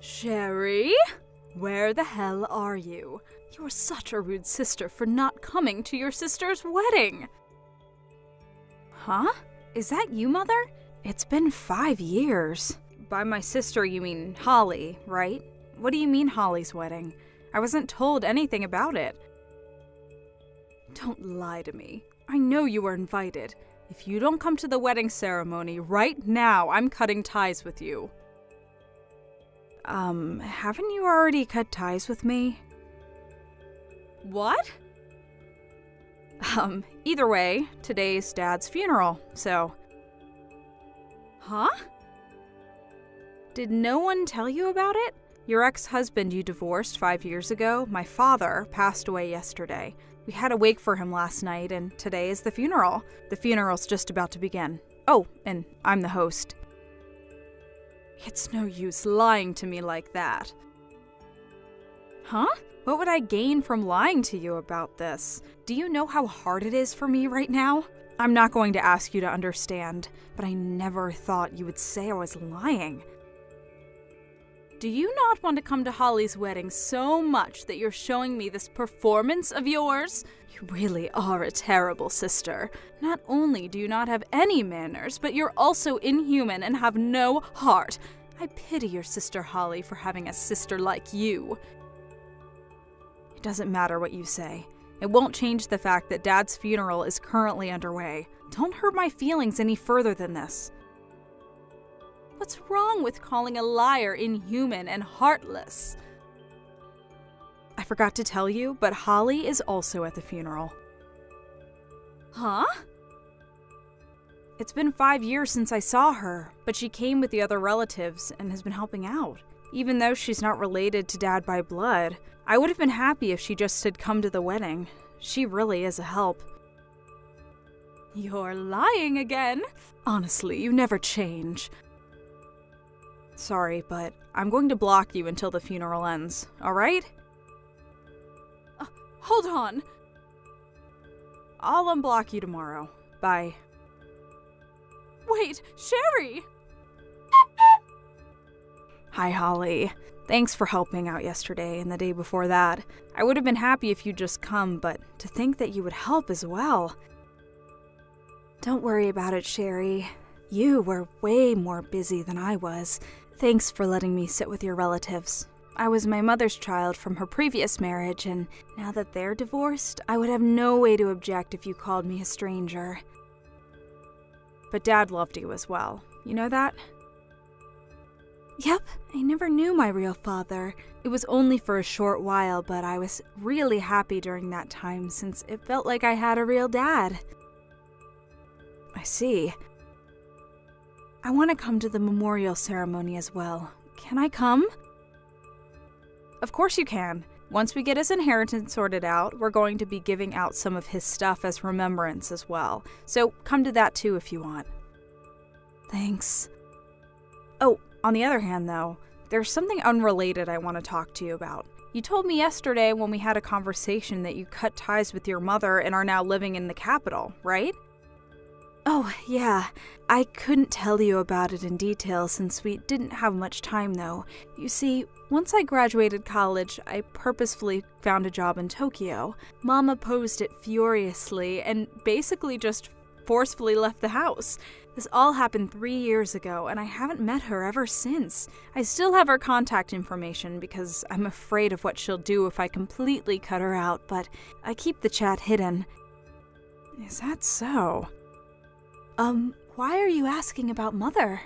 Sherry? Where the hell are you? You're such a rude sister for not coming to your sister's wedding. Huh? Is that you, Mother? It's been 5 years. By my sister, you mean Holly, right? What do you mean Holly's wedding? I wasn't told anything about it. Don't lie to me. I know you were invited. If you don't come to the wedding ceremony right now, I'm cutting ties with you. Haven't you already cut ties with me? What? Either way, today's Dad's funeral, so... Huh? Did no one tell you about it? Your ex-husband you divorced 5 years ago, my father, passed away yesterday. We had a wake for him last night, and today is the funeral. The funeral's just about to begin. Oh, and I'm the host. It's no use lying to me like that. Huh? What would I gain from lying to you about this? Do you know how hard it is for me right now? I'm not going to ask you to understand, but I never thought you would say I was lying. Do you not want to come to Holly's wedding so much that you're showing me this performance of yours? You really are a terrible sister. Not only do you not have any manners, but you're also inhuman and have no heart. I pity your sister Holly for having a sister like you. It doesn't matter what you say. It won't change the fact that Dad's funeral is currently underway. Don't hurt my feelings any further than this. What's wrong with calling a liar inhuman and heartless? I forgot to tell you, but Holly is also at the funeral. Huh? It's been 5 years since I saw her, but she came with the other relatives and has been helping out. Even though she's not related to Dad by blood, I would have been happy if she just had come to the wedding. She really is a help. You're lying again. Honestly, you never change. Sorry, but I'm going to block you until the funeral ends, alright? Hold on. I'll unblock you tomorrow. Bye. Wait, Sherry! Hi, Holly. Thanks for helping out yesterday and the day before that. I would have been happy if you'd just come, but to think that you would help as well. Don't worry about it, Sherry. You were way more busy than I was. Thanks for letting me sit with your relatives. I was my mother's child from her previous marriage, and now that they're divorced, I would have no way to object if you called me a stranger. But Dad loved you as well. You know that? Yep, I never knew my real father. It was only for a short while, but I was really happy during that time since it felt like I had a real dad. I see. I want to come to the memorial ceremony as well. Can I come? Of course you can. Once we get his inheritance sorted out, we're going to be giving out some of his stuff as remembrance as well. So come to that too if you want. Thanks. Oh, on the other hand though, there's something unrelated I want to talk to you about. You told me yesterday when we had a conversation that you cut ties with your mother and are now living in the capital, right? Oh, yeah. I couldn't tell you about it in detail since we didn't have much time though. You see, once I graduated college, I purposefully found a job in Tokyo. Mom opposed it furiously and basically just forcefully left the house. This all happened 3 years ago, and I haven't met her ever since. I still have her contact information because I'm afraid of what she'll do if I completely cut her out, but I keep the chat hidden. Is that so? Why are you asking about Mother?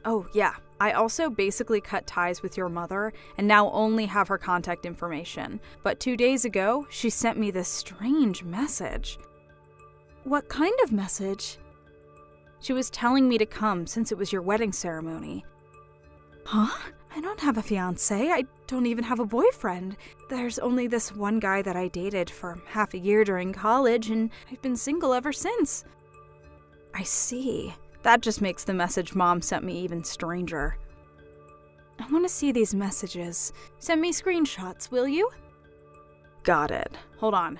Oh, yeah. I also basically cut ties with your mother and now only have her contact information. But 2 days ago, she sent me this strange message. What kind of message? She was telling me to come since it was your wedding ceremony. Huh? I don't have a fiancé. I don't even have a boyfriend. There's only this one guy that I dated for half a year during college, and I've been single ever since. I see. That just makes the message Mom sent me even stranger. I want to see these messages. Send me screenshots, will you? Got it. Hold on.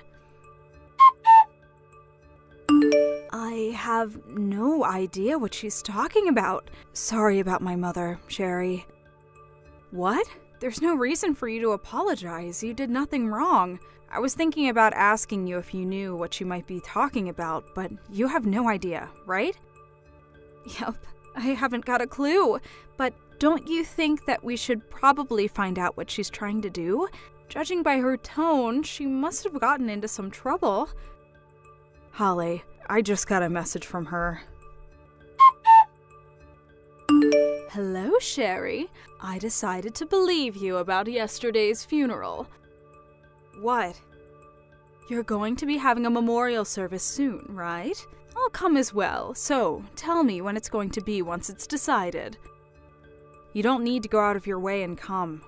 have no idea what she's talking about. Sorry about my mother, Sherry. What? There's no reason for you to apologize. You did nothing wrong. I was thinking about asking you if you knew what she might be talking about, but you have no idea, right? Yep, I haven't got a clue. But don't you think that we should probably find out what she's trying to do? Judging by her tone, she must have gotten into some trouble. Holly, I just got a message from her. Hello, Sherry. I decided to believe you about yesterday's funeral. What? You're going to be having a memorial service soon, right? I'll come as well, so tell me when it's going to be once it's decided. You don't need to go out of your way and come.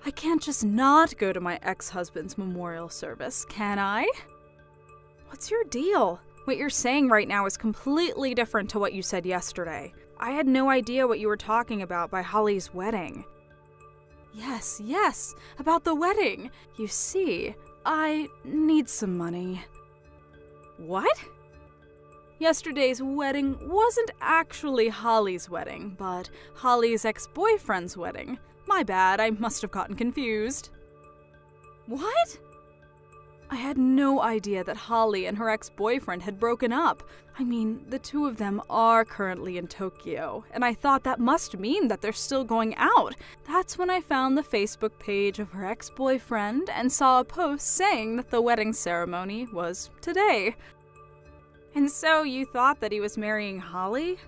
I can't just not go to my ex-husband's memorial service, can I? What's your deal? What you're saying right now is completely different to what you said yesterday. I had no idea what you were talking about by Holly's wedding. Yes, about the wedding. You see, I need some money. What? Yesterday's wedding wasn't actually Holly's wedding, but Holly's ex-boyfriend's wedding. My bad, I must have gotten confused. What? I had no idea that Holly and her ex-boyfriend had broken up. I mean, the two of them are currently in Tokyo, and I thought that must mean that they're still going out. That's when I found the Facebook page of her ex-boyfriend and saw a post saying that the wedding ceremony was today. And so you thought that he was marrying Holly?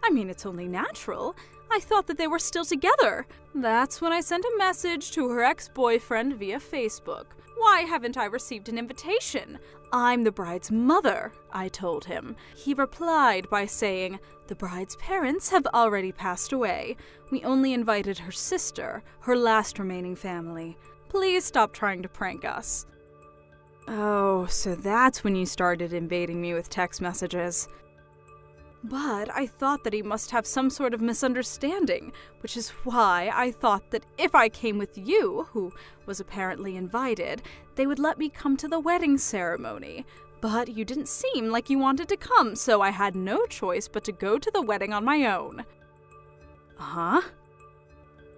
I mean, it's only natural. I thought that they were still together. That's when I sent a message to her ex-boyfriend via Facebook. Why haven't I received an invitation? I'm the bride's mother, I told him. He replied by saying, the bride's parents have already passed away. We only invited her sister, her last remaining family. Please stop trying to prank us. Oh, so that's when you started invading me with text messages. But I thought that he must have some sort of misunderstanding, which is why I thought that if I came with you, who was apparently invited, they would let me come to the wedding ceremony. But you didn't seem like you wanted to come, so I had no choice but to go to the wedding on my own. Huh?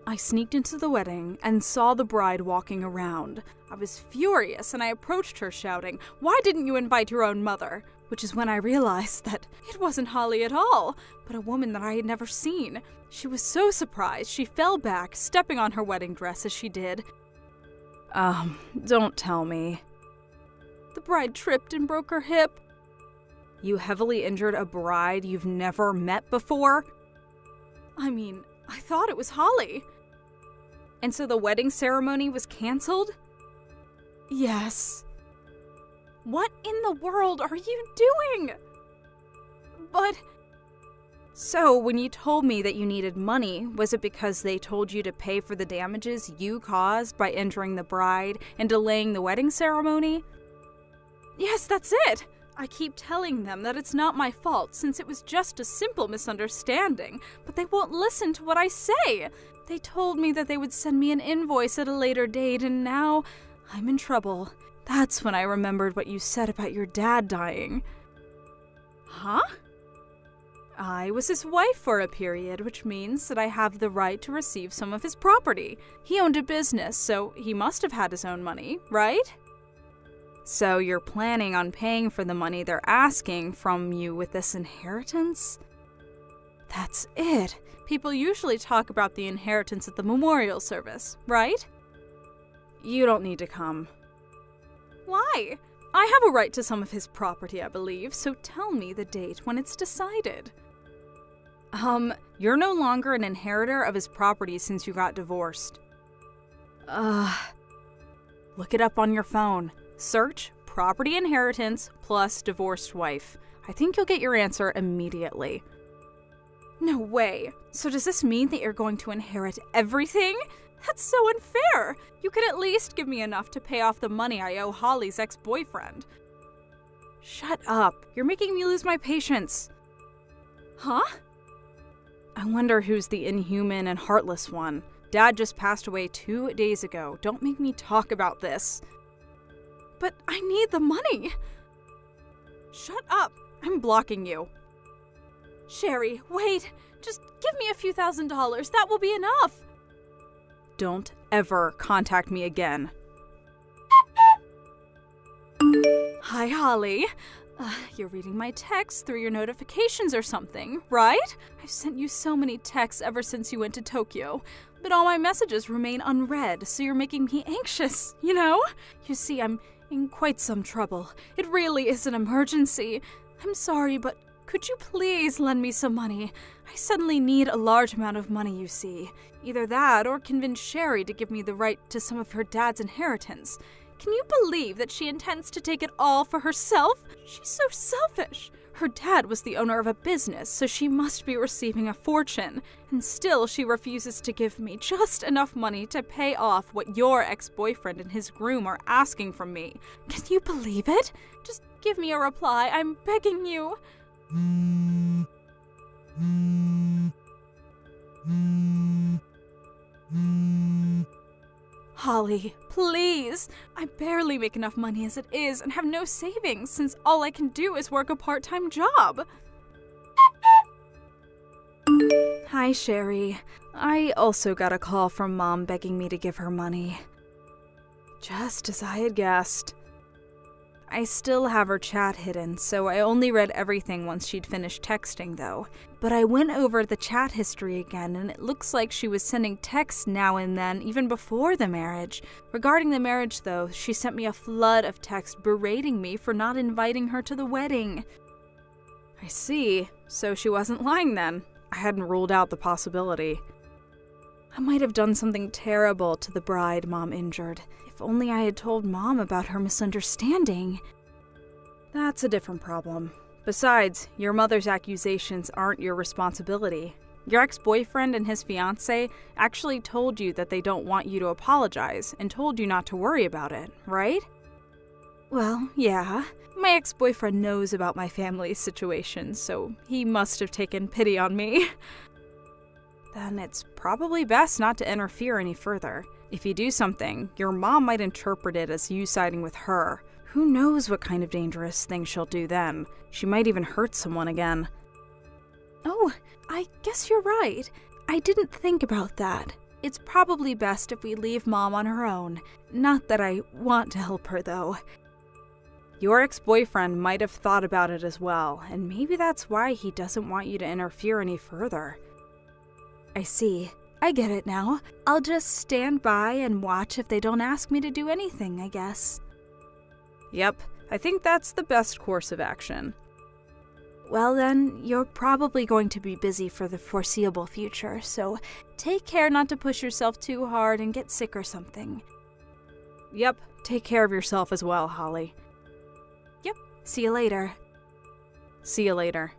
I sneaked into the wedding and saw the bride walking around. I was furious and I approached her shouting, "Why didn't you invite your own mother?" Which is when I realized that it wasn't Holly at all, but a woman that I had never seen. She was so surprised she fell back, stepping on her wedding dress as she did. Don't tell me. The bride tripped and broke her hip. You heavily injured a bride you've never met before? I mean, I thought it was Holly. And so the wedding ceremony was canceled? Yes. What in the world are you doing? But... So, when you told me that you needed money, was it because they told you to pay for the damages you caused by injuring the bride and delaying the wedding ceremony? Yes, that's it! I keep telling them that it's not my fault since it was just a simple misunderstanding, but they won't listen to what I say. They told me that they would send me an invoice at a later date, and now I'm in trouble. That's when I remembered what you said about your dad dying. Huh? I was his wife for a period, which means that I have the right to receive some of his property. He owned a business, so he must have had his own money, right? So you're planning on paying for the money they're asking from you with this inheritance? That's it. People usually talk about the inheritance at the memorial service, right? You don't need to come. Why? I have a right to some of his property, I believe, so tell me the date when it's decided. You're no longer an inheritor of his property since you got divorced. Look it up on your phone. Search property inheritance plus divorced wife. I think you'll get your answer immediately. No way. So does this mean that you're going to inherit everything? That's so unfair! You could at least give me enough to pay off the money I owe Holly's ex-boyfriend. Shut up. You're making me lose my patience. Huh? I wonder who's the inhuman and heartless one. Dad just passed away 2 days ago. Don't make me talk about this. But I need the money. Shut up. I'm blocking you. Sherry, wait. Just give me a few $1,000s. That will be enough. Don't ever contact me again. Hi, Holly. You're reading my texts through your notifications or something, right? I've sent you so many texts ever since you went to Tokyo, but all my messages remain unread, so you're making me anxious, you know? You see, I'm in quite some trouble. It really is an emergency. I'm sorry, but could you please lend me some money? I suddenly need a large amount of money, you see. Either that or convince Sherry to give me the right to some of her dad's inheritance. Can you believe that she intends to take it all for herself? She's so selfish. Her dad was the owner of a business, so she must be receiving a fortune. And still she refuses to give me just enough money to pay off what your ex-boyfriend and his groom are asking from me. Can you believe it? Just give me a reply. I'm begging you. Holly, please. I barely make enough money as it is and have no savings since all I can do is work a part-time job. Hi, Sherry. I also got a call from Mom begging me to give her money. Just as I had guessed. I still have her chat hidden, so I only read everything once she'd finished texting, though. But I went over the chat history again, and it looks like she was sending texts now and then, even before the marriage. Regarding the marriage, though, she sent me a flood of texts berating me for not inviting her to the wedding. I see. So she wasn't lying then. I hadn't ruled out the possibility. I might have done something terrible to the bride Mom injured. If only I had told Mom about her misunderstanding. That's a different problem. Besides, your mother's accusations aren't your responsibility. Your ex-boyfriend and his fiancée actually told you that they don't want you to apologize and told you not to worry about it, right? Well, yeah. My ex-boyfriend knows about my family's situation, so he must have taken pity on me. Then it's probably best not to interfere any further. If you do something, your mom might interpret it as you siding with her. Who knows what kind of dangerous thing she'll do then? She might even hurt someone again. Oh, I guess you're right. I didn't think about that. It's probably best if we leave Mom on her own. Not that I want to help her, though. Your ex-boyfriend might have thought about it as well, and maybe that's why he doesn't want you to interfere any further. I see. I get it now. I'll just stand by and watch if they don't ask me to do anything, I guess. Yep, I think that's the best course of action. Well then, you're probably going to be busy for the foreseeable future, so take care not to push yourself too hard and get sick or something. Yep, take care of yourself as well, Holly. Yep, see you later. See you later.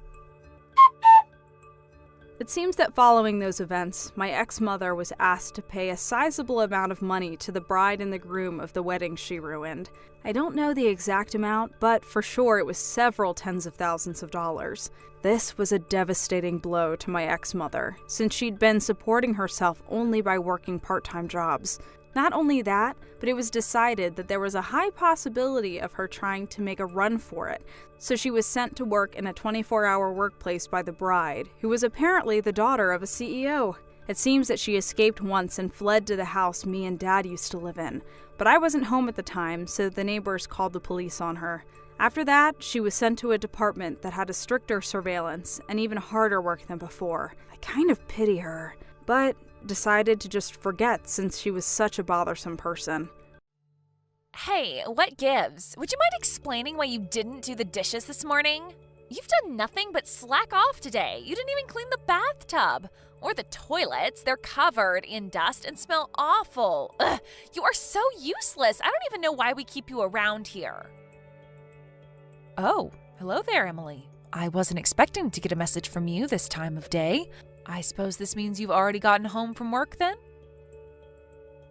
It seems that following those events, my ex-mother was asked to pay a sizable amount of money to the bride and the groom of the wedding she ruined. I don't know the exact amount, but for sure it was several tens of thousands of dollars. This was a devastating blow to my ex-mother, since she'd been supporting herself only by working part-time jobs. Not only that, but it was decided that there was a high possibility of her trying to make a run for it, so she was sent to work in a 24-hour workplace by the bride, who was apparently the daughter of a CEO. It seems that she escaped once and fled to the house me and Dad used to live in, but I wasn't home at the time, so the neighbors called the police on her. After that, she was sent to a department that had a stricter surveillance and even harder work than before. I kind of pity her, but decided to just forget since she was such a bothersome person. Hey, what gives? Would you mind explaining why you didn't do the dishes this morning? You've done nothing but slack off today. You didn't even clean the bathtub. Or the toilets. They're covered in dust and smell awful. Ugh, you are so useless. I don't even know why we keep you around here. Oh, hello there, Emily. I wasn't expecting to get a message from you this time of day. I suppose this means you've already gotten home from work then?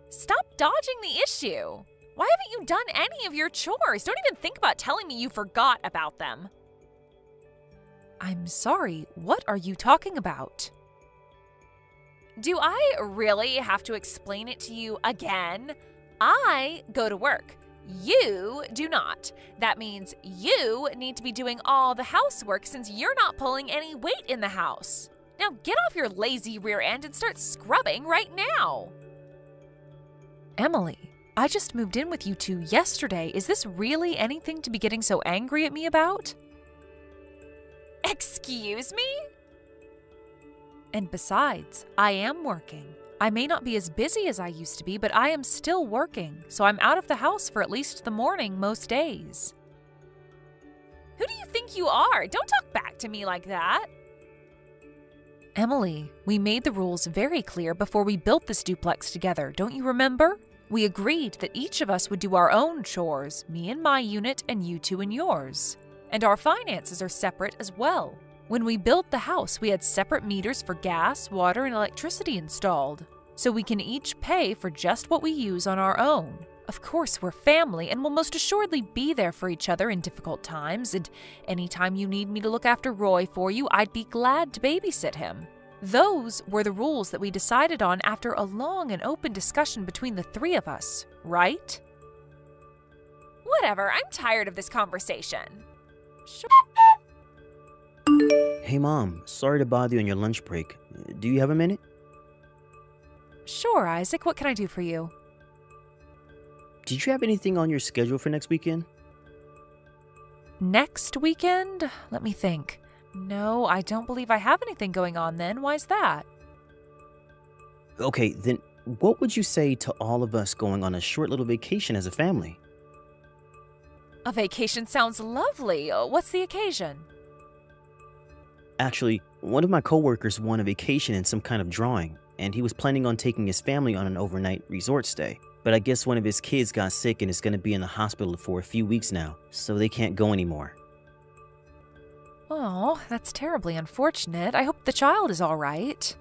Stop dodging the issue. Why haven't you done any of your chores? Don't even think about telling me you forgot about them. I'm sorry, what are you talking about? Do I really have to explain it to you again? I go to work. You do not. That means you need to be doing all the housework since you're not pulling any weight in the house. Now get off your lazy rear end and start scrubbing right now. Emily, I just moved in with you two yesterday. Is this really anything to be getting so angry at me about? Excuse me? And besides, I am working. I may not be as busy as I used to be, but I am still working, so I'm out of the house for at least the morning most days. Who do you think you are? Don't talk back to me like that. Emily, we made the rules very clear before we built this duplex together, don't you remember? We agreed that each of us would do our own chores, me in my unit and you two in yours. And our finances are separate as well. When we built the house, we had separate meters for gas, water, and electricity installed, so we can each pay for just what we use on our own. Of course, we're family and will most assuredly be there for each other in difficult times, and anytime you need me to look after Roy for you, I'd be glad to babysit him. Those were the rules that we decided on after a long and open discussion between the three of us, right? Whatever, I'm tired of this conversation. Sure. Hey Mom, sorry to bother you on your lunch break. Do you have a minute? Sure, Isaac, what can I do for you? Did you have anything on your schedule for next weekend? Next weekend? Let me think. No, I don't believe I have anything going on then. Why's that? Okay, then what would you say to all of us going on a short little vacation as a family? A vacation sounds lovely. What's the occasion? Actually, one of my coworkers won a vacation in some kind of drawing, and he was planning on taking his family on an overnight resort stay. But I guess one of his kids got sick and is going to be in the hospital for a few weeks now, so they can't go anymore. Oh, that's terribly unfortunate. I hope the child is all right.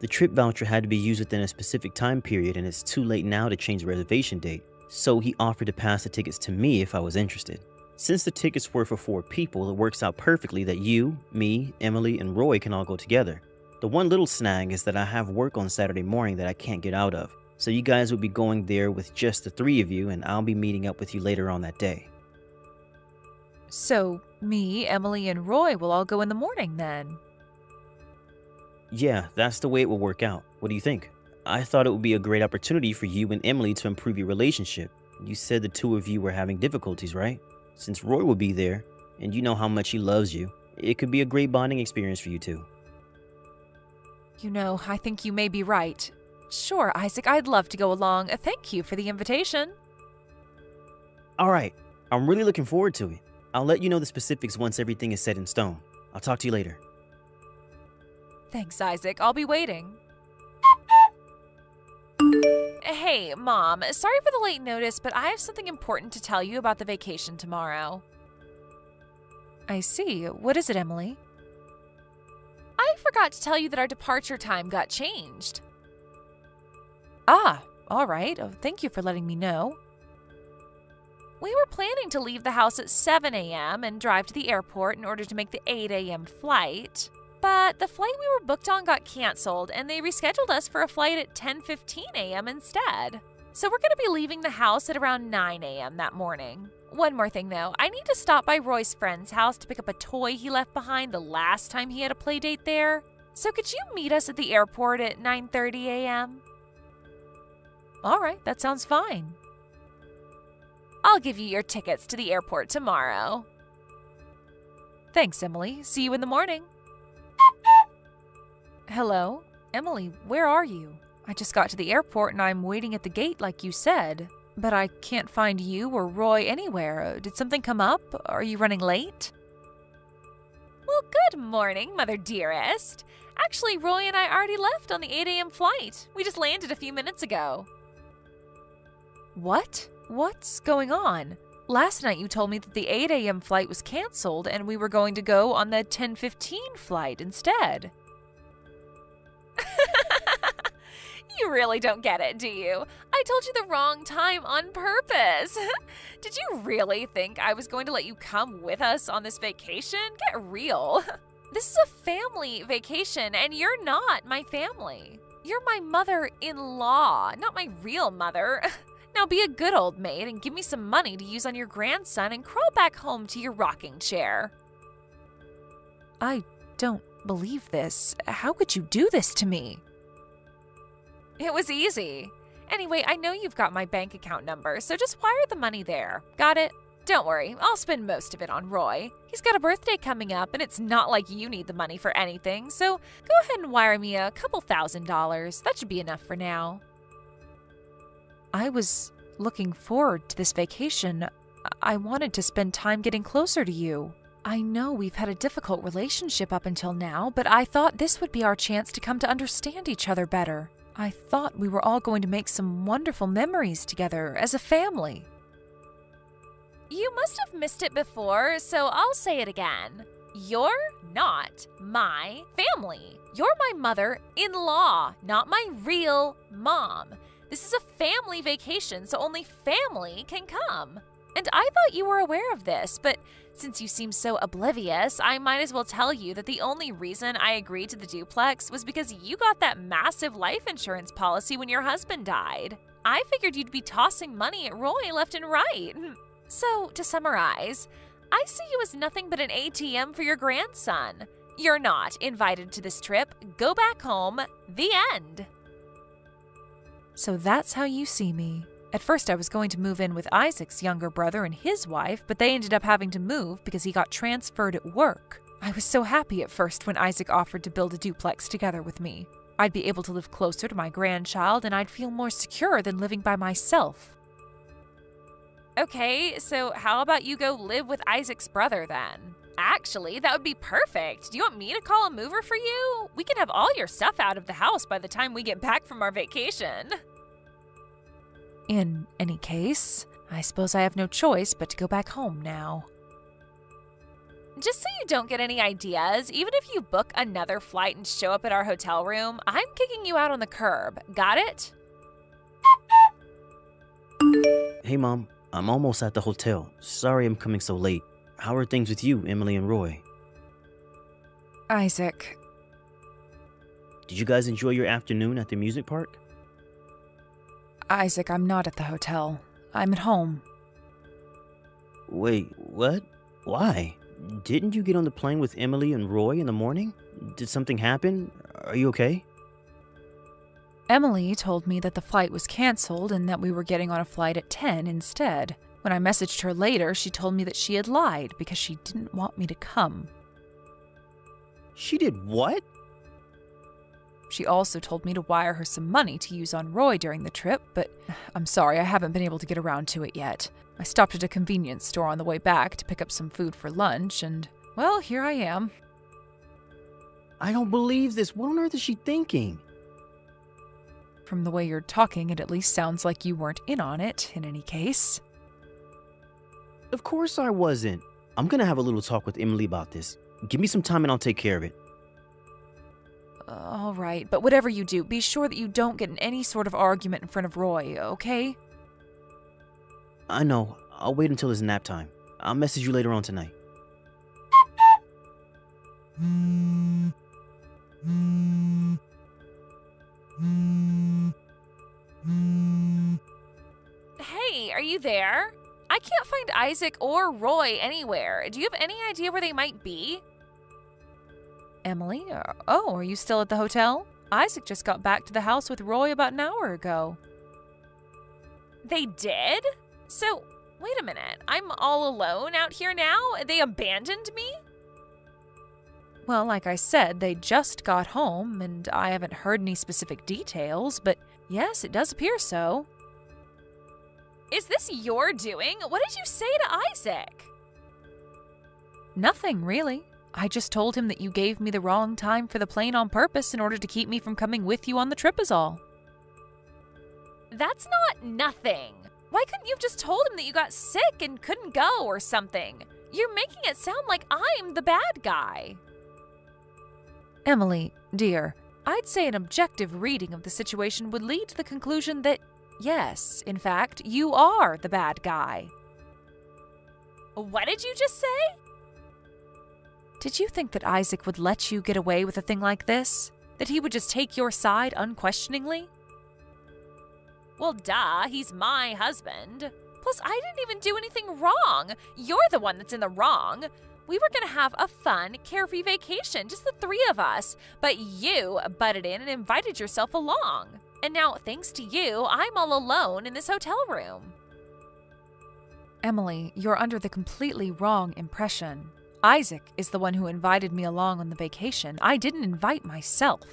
The trip voucher had to be used within a specific time period, and it's too late now to change the reservation date, so he offered to pass the tickets to me if I was interested. Since the tickets were for 4 people, it works out perfectly that you, me, Emily, and Roy can all go together. The one little snag is that I have work on Saturday morning that I can't get out of, so you guys will be going there with just the 3 of you, and I'll be meeting up with you later on that day. So, me, Emily, and Roy will all go in the morning then? Yeah, that's the way it will work out. What do you think? I thought it would be a great opportunity for you and Emily to improve your relationship. You said the 2 of you were having difficulties, right? Since Roy will be there, and you know how much he loves you, it could be a great bonding experience for you two. You know, I think you may be right. Sure, Isaac, I'd love to go along. Thank you for the invitation. Alright, I'm really looking forward to it. I'll let you know the specifics once everything is set in stone. I'll talk to you later. Thanks, Isaac. I'll be waiting. Hey, Mom, sorry for the late notice, but I have something important to tell you about the vacation tomorrow. I see. What is it, Emily? I forgot to tell you that our departure time got changed. Ah, all right. Oh, thank you for letting me know. We were planning to leave the house at 7 a.m. and drive to the airport in order to make the 8 a.m. flight. But the flight we were booked on got canceled, and they rescheduled us for a flight at 10:15 a.m. instead. So we're going to be leaving the house at around 9 a.m. that morning. One more thing, though. I need to stop by Roy's friend's house to pick up a toy he left behind the last time he had a play date there. So could you meet us at the airport at 9:30 a.m.? All right, that sounds fine. I'll give you your tickets to the airport tomorrow. Thanks, Emily. See you in the morning. Hello? Emily, where are you? I just got to the airport and I'm waiting at the gate like you said. But I can't find you or Roy anywhere. Did something come up? Are you running late? Well, good morning, Mother Dearest. Actually, Roy and I already left on the 8 a.m. flight. We just landed a few minutes ago. What? What's going on? Last night you told me that the 8 a.m. flight was canceled and we were going to go on the 10:15 flight instead. You really don't get it, do you? I told you the wrong time on purpose. Did you really think I was going to let you come with us on this vacation? Get real. This is a family vacation, and you're not my family. You're my mother-in-law, not my real mother. Now be a good old maid and give me some money to use on your grandson and crawl back home to your rocking chair. I don't believe this. How could you do this to me? It was easy. Anyway, I know you've got my bank account number, so just wire the money there. Got it? Don't worry, I'll spend most of it on Roy. He's got a birthday coming up, and it's not like you need the money for anything, so go ahead and wire me a couple $1,000s. That should be enough for now. I was looking forward to this vacation. I wanted to spend time getting closer to you. I know we've had a difficult relationship up until now, but I thought this would be our chance to come to understand each other better. I thought we were all going to make some wonderful memories together as a family. You must have missed it before, so I'll say it again. You're not my family. You're my mother-in-law, not my real mom. This is a family vacation, so only family can come. And I thought you were aware of this, but since you seem so oblivious, I might as well tell you that the only reason I agreed to the duplex was because you got that massive life insurance policy when your husband died. I figured you'd be tossing money at Roy left and right. So, to summarize, I see you as nothing but an ATM for your grandson. You're not invited to this trip. Go back home. The end. So that's how you see me. At first, I was going to move in with Isaac's younger brother and his wife, but they ended up having to move because he got transferred at work. I was so happy at first when Isaac offered to build a duplex together with me. I'd be able to live closer to my grandchild, and I'd feel more secure than living by myself. Okay, so how about you go live with Isaac's brother then? Actually, that would be perfect. Do you want me to call a mover for you? We can have all your stuff out of the house by the time we get back from our vacation. In any case, I suppose I have no choice but to go back home now. Just so you don't get any ideas, even if you book another flight and show up at our hotel room, I'm kicking you out on the curb. Got it? Hey, Mom. I'm almost at the hotel. Sorry I'm coming so late. How are things with you, Emily and Roy? Isaac. Did you guys enjoy your afternoon at the amusement park? Isaac, I'm not at the hotel. I'm at home. Wait, what? Why? Didn't you get on the plane with Emily and Roy in the morning? Did something happen? Are you okay? Emily told me that the flight was canceled and that we were getting on a flight at 10 instead. When I messaged her later, she told me that she had lied because she didn't want me to come. She did what? She also told me to wire her some money to use on Roy during the trip, but I'm sorry, I haven't been able to get around to it yet. I stopped at a convenience store on the way back to pick up some food for lunch, and, well, here I am. I don't believe this. What on earth is she thinking? From the way you're talking, it at least sounds like you weren't in on it, in any case. Of course I wasn't. I'm gonna have a little talk with Emily about this. Give me some time and I'll take care of it. All right, but whatever you do, be sure that you don't get in any sort of argument in front of Roy, okay? I know. I'll wait until it's nap time. I'll message you later on tonight. Hey, are you there? I can't find Isaac or Roy anywhere. Do you have any idea where they might be? Emily? Oh, are you still at the hotel? Isaac just got back to the house with Roy about an hour ago. They did? So, wait a minute. I'm all alone out here now? They abandoned me? Well, like I said, they just got home, and I haven't heard any specific details, but yes, it does appear so. Is this your doing? What did you say to Isaac? Nothing, really. I just told him that you gave me the wrong time for the plane on purpose in order to keep me from coming with you on the trip is all. That's not nothing. Why couldn't you have just told him that you got sick and couldn't go or something? You're making it sound like I'm the bad guy. Emily, dear, I'd say an objective reading of the situation would lead to the conclusion that, yes, in fact, you are the bad guy. What did you just say? Did you think that Isaac would let you get away with a thing like this? That he would just take your side unquestioningly? Well, duh, he's my husband. Plus, I didn't even do anything wrong. You're the one that's in the wrong. We were gonna have a fun, carefree vacation, just the three of us, but you butted in and invited yourself along. And now, thanks to you, I'm all alone in this hotel room. Emily, you're under the completely wrong impression. Isaac is the one who invited me along on the vacation. I didn't invite myself.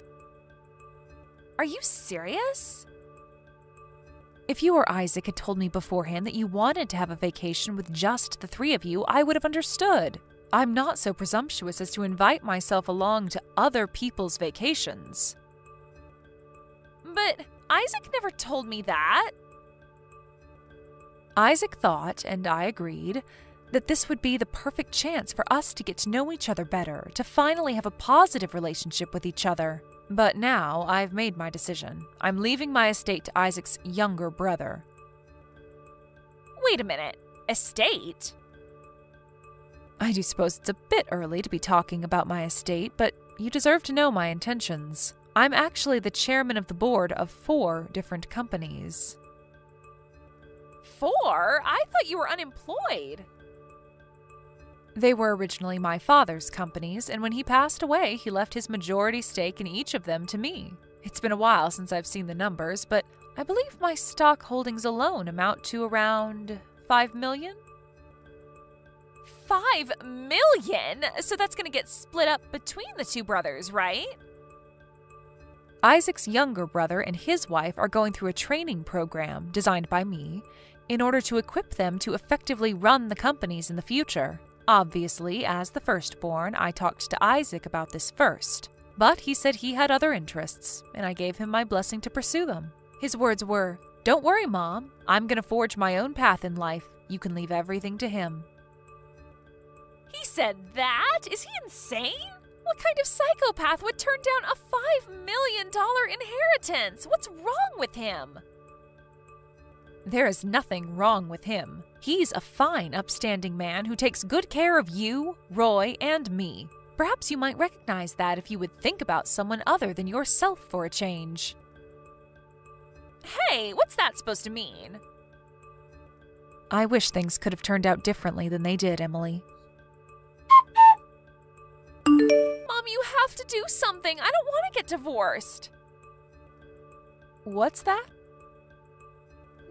Are you serious? If you or Isaac had told me beforehand that you wanted to have a vacation with just the three of you, I would have understood. I'm not so presumptuous as to invite myself along to other people's vacations. But Isaac never told me that. Isaac thought, and I agreed, that this would be the perfect chance for us to get to know each other better, to finally have a positive relationship with each other. But now I've made my decision. I'm leaving my estate to Isaac's younger brother. Wait a minute. Estate? I do suppose it's a bit early to be talking about my estate, but you deserve to know my intentions. I'm actually the chairman of the board of 4 different companies. 4? I thought you were unemployed. They were originally my father's companies, and when he passed away, he left his majority stake in each of them to me. It's been a while since I've seen the numbers, but I believe my stock holdings alone amount to around 5 million? 5 million? So that's going to get split up between the 2 brothers, right? Isaac's younger brother and his wife are going through a training program designed by me in order to equip them to effectively run the companies in the future. Obviously, as the firstborn, I talked to Isaac about this first, but he said he had other interests, and I gave him my blessing to pursue them. His words were, "Don't worry, Mom. I'm going to forge my own path in life. You can leave everything to him." He said that? Is he insane? What kind of psychopath would turn down a $5 million inheritance? What's wrong with him? There is nothing wrong with him. He's a fine, upstanding man who takes good care of you, Roy, and me. Perhaps you might recognize that if you would think about someone other than yourself for a change. Hey, what's that supposed to mean? I wish things could have turned out differently than they did, Emily. Mom, you have to do something. I don't want to get divorced. What's that?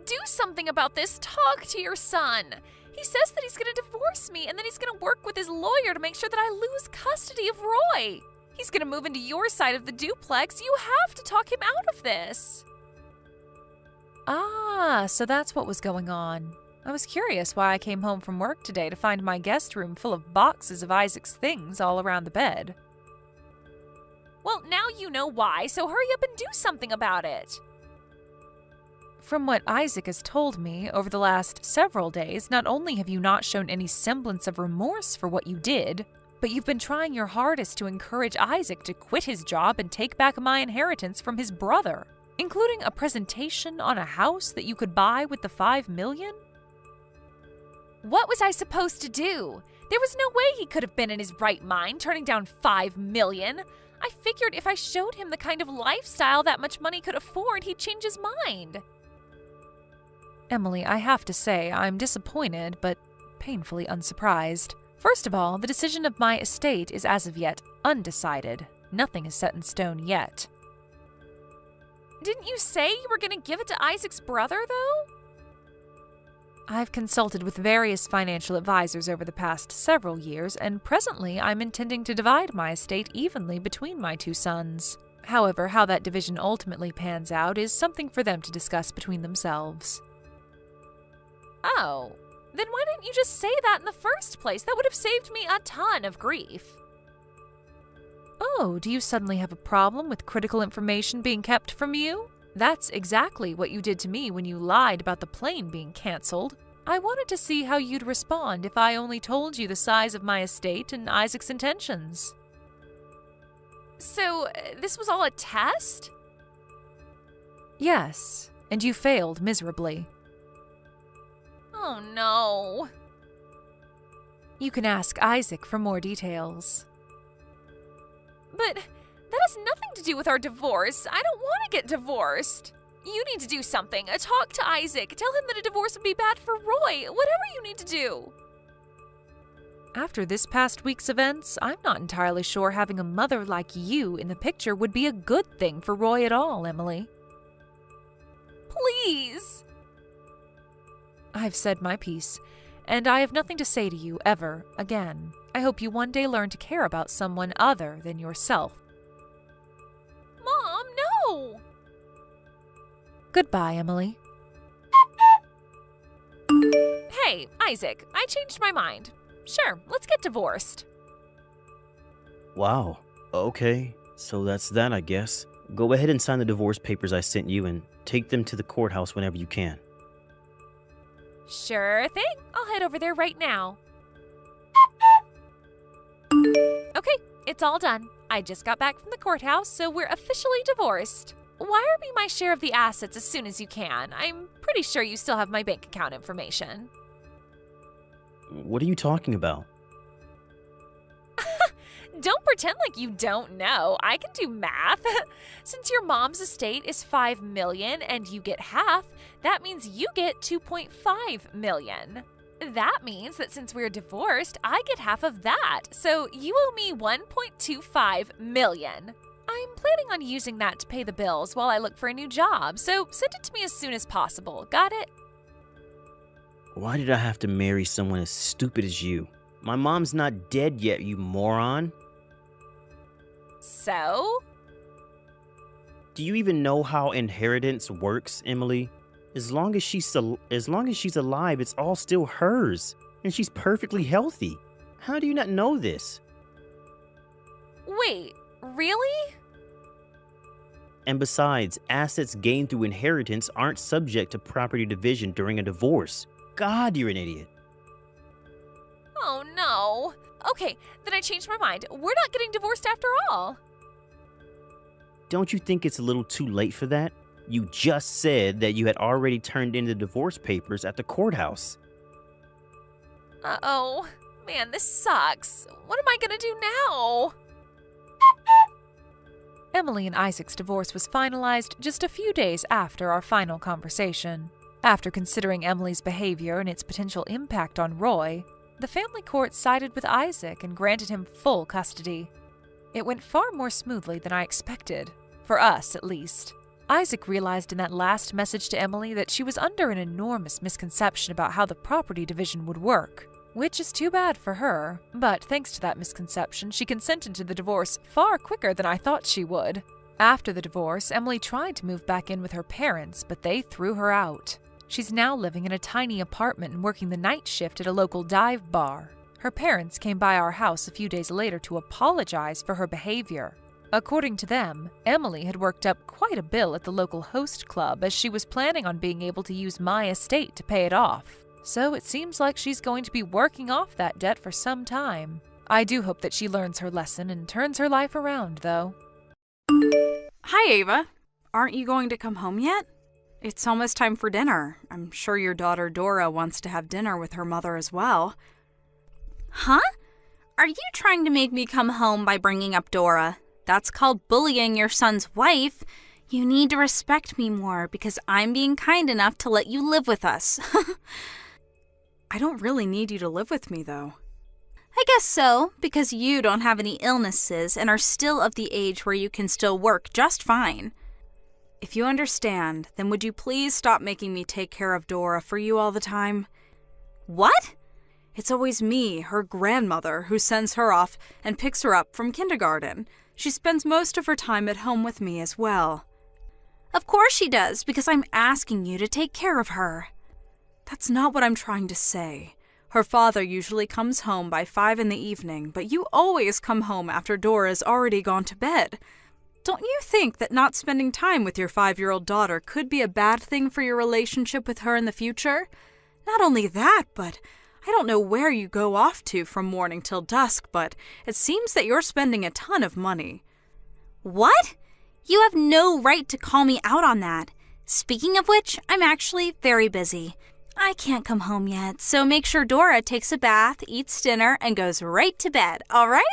Do something about this. Talk to your son. He says that he's going to divorce me and then he's going to work with his lawyer to make sure that I lose custody of Roy. He's going to move into your side of the duplex. You have to talk him out of this. Ah, so that's what was going on. I was curious why I came home from work today to find my guest room full of boxes of Isaac's things all around the bed. Well, now you know why, so hurry up and do something about it. From what Isaac has told me over the last several days, not only have you not shown any semblance of remorse for what you did, but you've been trying your hardest to encourage Isaac to quit his job and take back my inheritance from his brother, including a presentation on a house that you could buy with the $5 million? What was I supposed to do? There was no way he could have been in his right mind turning down $5 million. I figured if I showed him the kind of lifestyle that much money could afford, he'd change his mind. Emily, I have to say, I'm disappointed, but painfully unsurprised. First of all, the decision of my estate is as of yet undecided. Nothing is set in stone yet. Didn't you say you were going to give it to Isaac's brother, though? I've consulted with various financial advisors over the past several years, and presently I'm intending to divide my estate evenly between my 2 sons. However, how that division ultimately pans out is something for them to discuss between themselves. Oh, then why didn't you just say that in the first place? That would have saved me a ton of grief. Oh, do you suddenly have a problem with critical information being kept from you? That's exactly what you did to me when you lied about the plane being canceled. I wanted to see how you'd respond if I only told you the size of my estate and Isaac's intentions. So, this was all a test? Yes, and you failed miserably. Oh no. You can ask Isaac for more details. But that has nothing to do with our divorce. I don't want to get divorced. You need to do something. Talk to Isaac. Tell him that a divorce would be bad for Roy. Whatever you need to do. After this past week's events, I'm not entirely sure having a mother like you in the picture would be a good thing for Roy at all, Emily. Please. I've said my piece, and I have nothing to say to you ever again. I hope you one day learn to care about someone other than yourself. Mom, no! Goodbye, Emily. Hey, Isaac, I changed my mind. Sure, let's get divorced. Wow. Okay. So that's that, I guess. Go ahead and sign the divorce papers I sent you and take them to the courthouse whenever you can. Sure thing. I'll head over there right now. Okay, it's all done. I just got back from the courthouse, so we're officially divorced. Wire me my share of the assets as soon as you can. I'm pretty sure you still have my bank account information. What are you talking about? Don't pretend like you don't know. I can do math. Since your mom's estate is $5 million and you get half, that means you get $2.5 million. That means that since we're divorced, I get half of that. So you owe me $1.25 million. I'm planning on using that to pay the bills while I look for a new job, so send it to me as soon as possible. Got it? Why did I have to marry someone as stupid as you? My mom's not dead yet, you moron. So? Do you even know how inheritance works, Emily? As long as she's alive, it's all still hers, and she's perfectly healthy. How do you not know this? Wait, really? And besides, assets gained through inheritance aren't subject to property division during a divorce. God, you're an idiot. Oh no. Okay, then I changed my mind. We're not getting divorced after all. Don't you think it's a little too late for that? You just said that you had already turned in the divorce papers at the courthouse. Uh-oh. Man, this sucks. What am I gonna do now? Emily and Isaac's divorce was finalized just a few days after our final conversation. After considering Emily's behavior and its potential impact on Roy, the family court sided with Isaac and granted him full custody. It went far more smoothly than I expected, for us at least. Isaac realized in that last message to Emily that she was under an enormous misconception about how the property division would work, which is too bad for her, but thanks to that misconception, she consented to the divorce far quicker than I thought she would. After the divorce, Emily tried to move back in with her parents, but they threw her out. She's now living in a tiny apartment and working the night shift at a local dive bar. Her parents came by our house a few days later to apologize for her behavior. According to them, Emily had worked up quite a bill at the local host club as she was planning on being able to use my estate to pay it off. So it seems like she's going to be working off that debt for some time. I do hope that she learns her lesson and turns her life around, though. Hi, Ava. Aren't you going to come home yet? It's almost time for dinner. I'm sure your daughter Dora wants to have dinner with her mother as well. Huh? Are you trying to make me come home by bringing up Dora? That's called bullying your son's wife. You need to respect me more because I'm being kind enough to let you live with us. I don't really need you to live with me, though. I guess so, because you don't have any illnesses and are still of the age where you can still work just fine. If you understand, then would you please stop making me take care of Dora for you all the time? What? It's always me, her grandmother, who sends her off and picks her up from kindergarten. She spends most of her time at home with me as well. Of course she does, because I'm asking you to take care of her. That's not what I'm trying to say. Her father usually comes home by 5 in the evening, but you always come home after Dora's already gone to bed. Don't you think that not spending time with your 5-year-old daughter could be a bad thing for your relationship with her in the future? Not only that, but I don't know where you go off to from morning till dusk, but it seems that you're spending a ton of money. What? You have no right to call me out on that. Speaking of which, I'm actually very busy. I can't come home yet, so make sure Dora takes a bath, eats dinner, and goes right to bed, all right?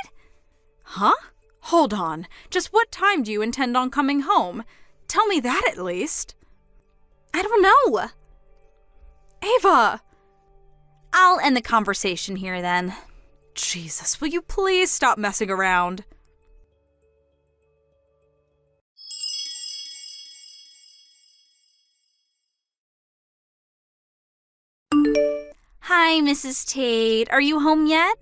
Huh? Hold on. Just what time do you intend on coming home? Tell me that at least. I don't know. Ava! I'll end the conversation here then. Jesus, will you please stop messing around? Hi, Mrs. Tate. Are you home yet?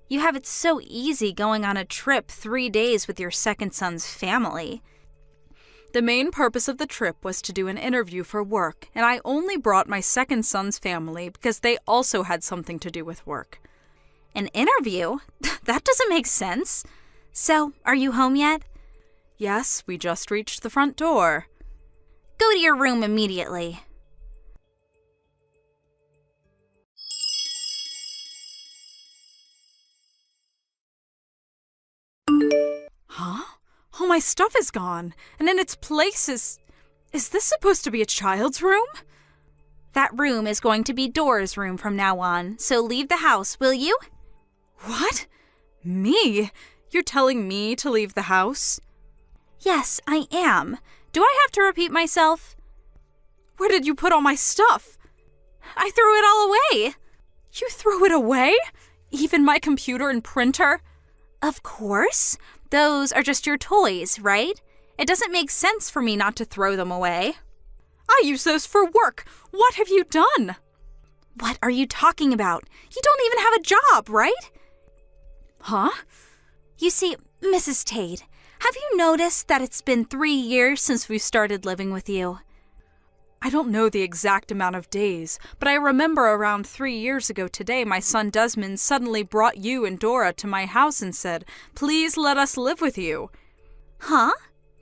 You have it so easy going on a trip 3 days with your second son's family. The main purpose of the trip was to do an interview for work, and I only brought my second son's family because they also had something to do with work. An interview? That doesn't make sense. So, are you home yet? Yes, we just reached the front door. Go to your room immediately. Huh? All my stuff is gone, and in its place is this supposed to be a child's room? That room is going to be Dora's room from now on, so leave the house, will you? What? Me? You're telling me to leave the house? Yes, I am. Do I have to repeat myself? Where did you put all my stuff? I threw it all away. You threw it away? Even my computer and printer? Of course. Those are just your toys, right? It doesn't make sense for me not to throw them away. I use those for work. What have you done? What are you talking about? You don't even have a job, right? Huh? You see, Mrs. Tate, have you noticed that it's been 3 years since we started living with you? I don't know the exact amount of days, but I remember around 3 years ago today my son Desmond suddenly brought you and Dora to my house and said, "Please let us live with you." Huh?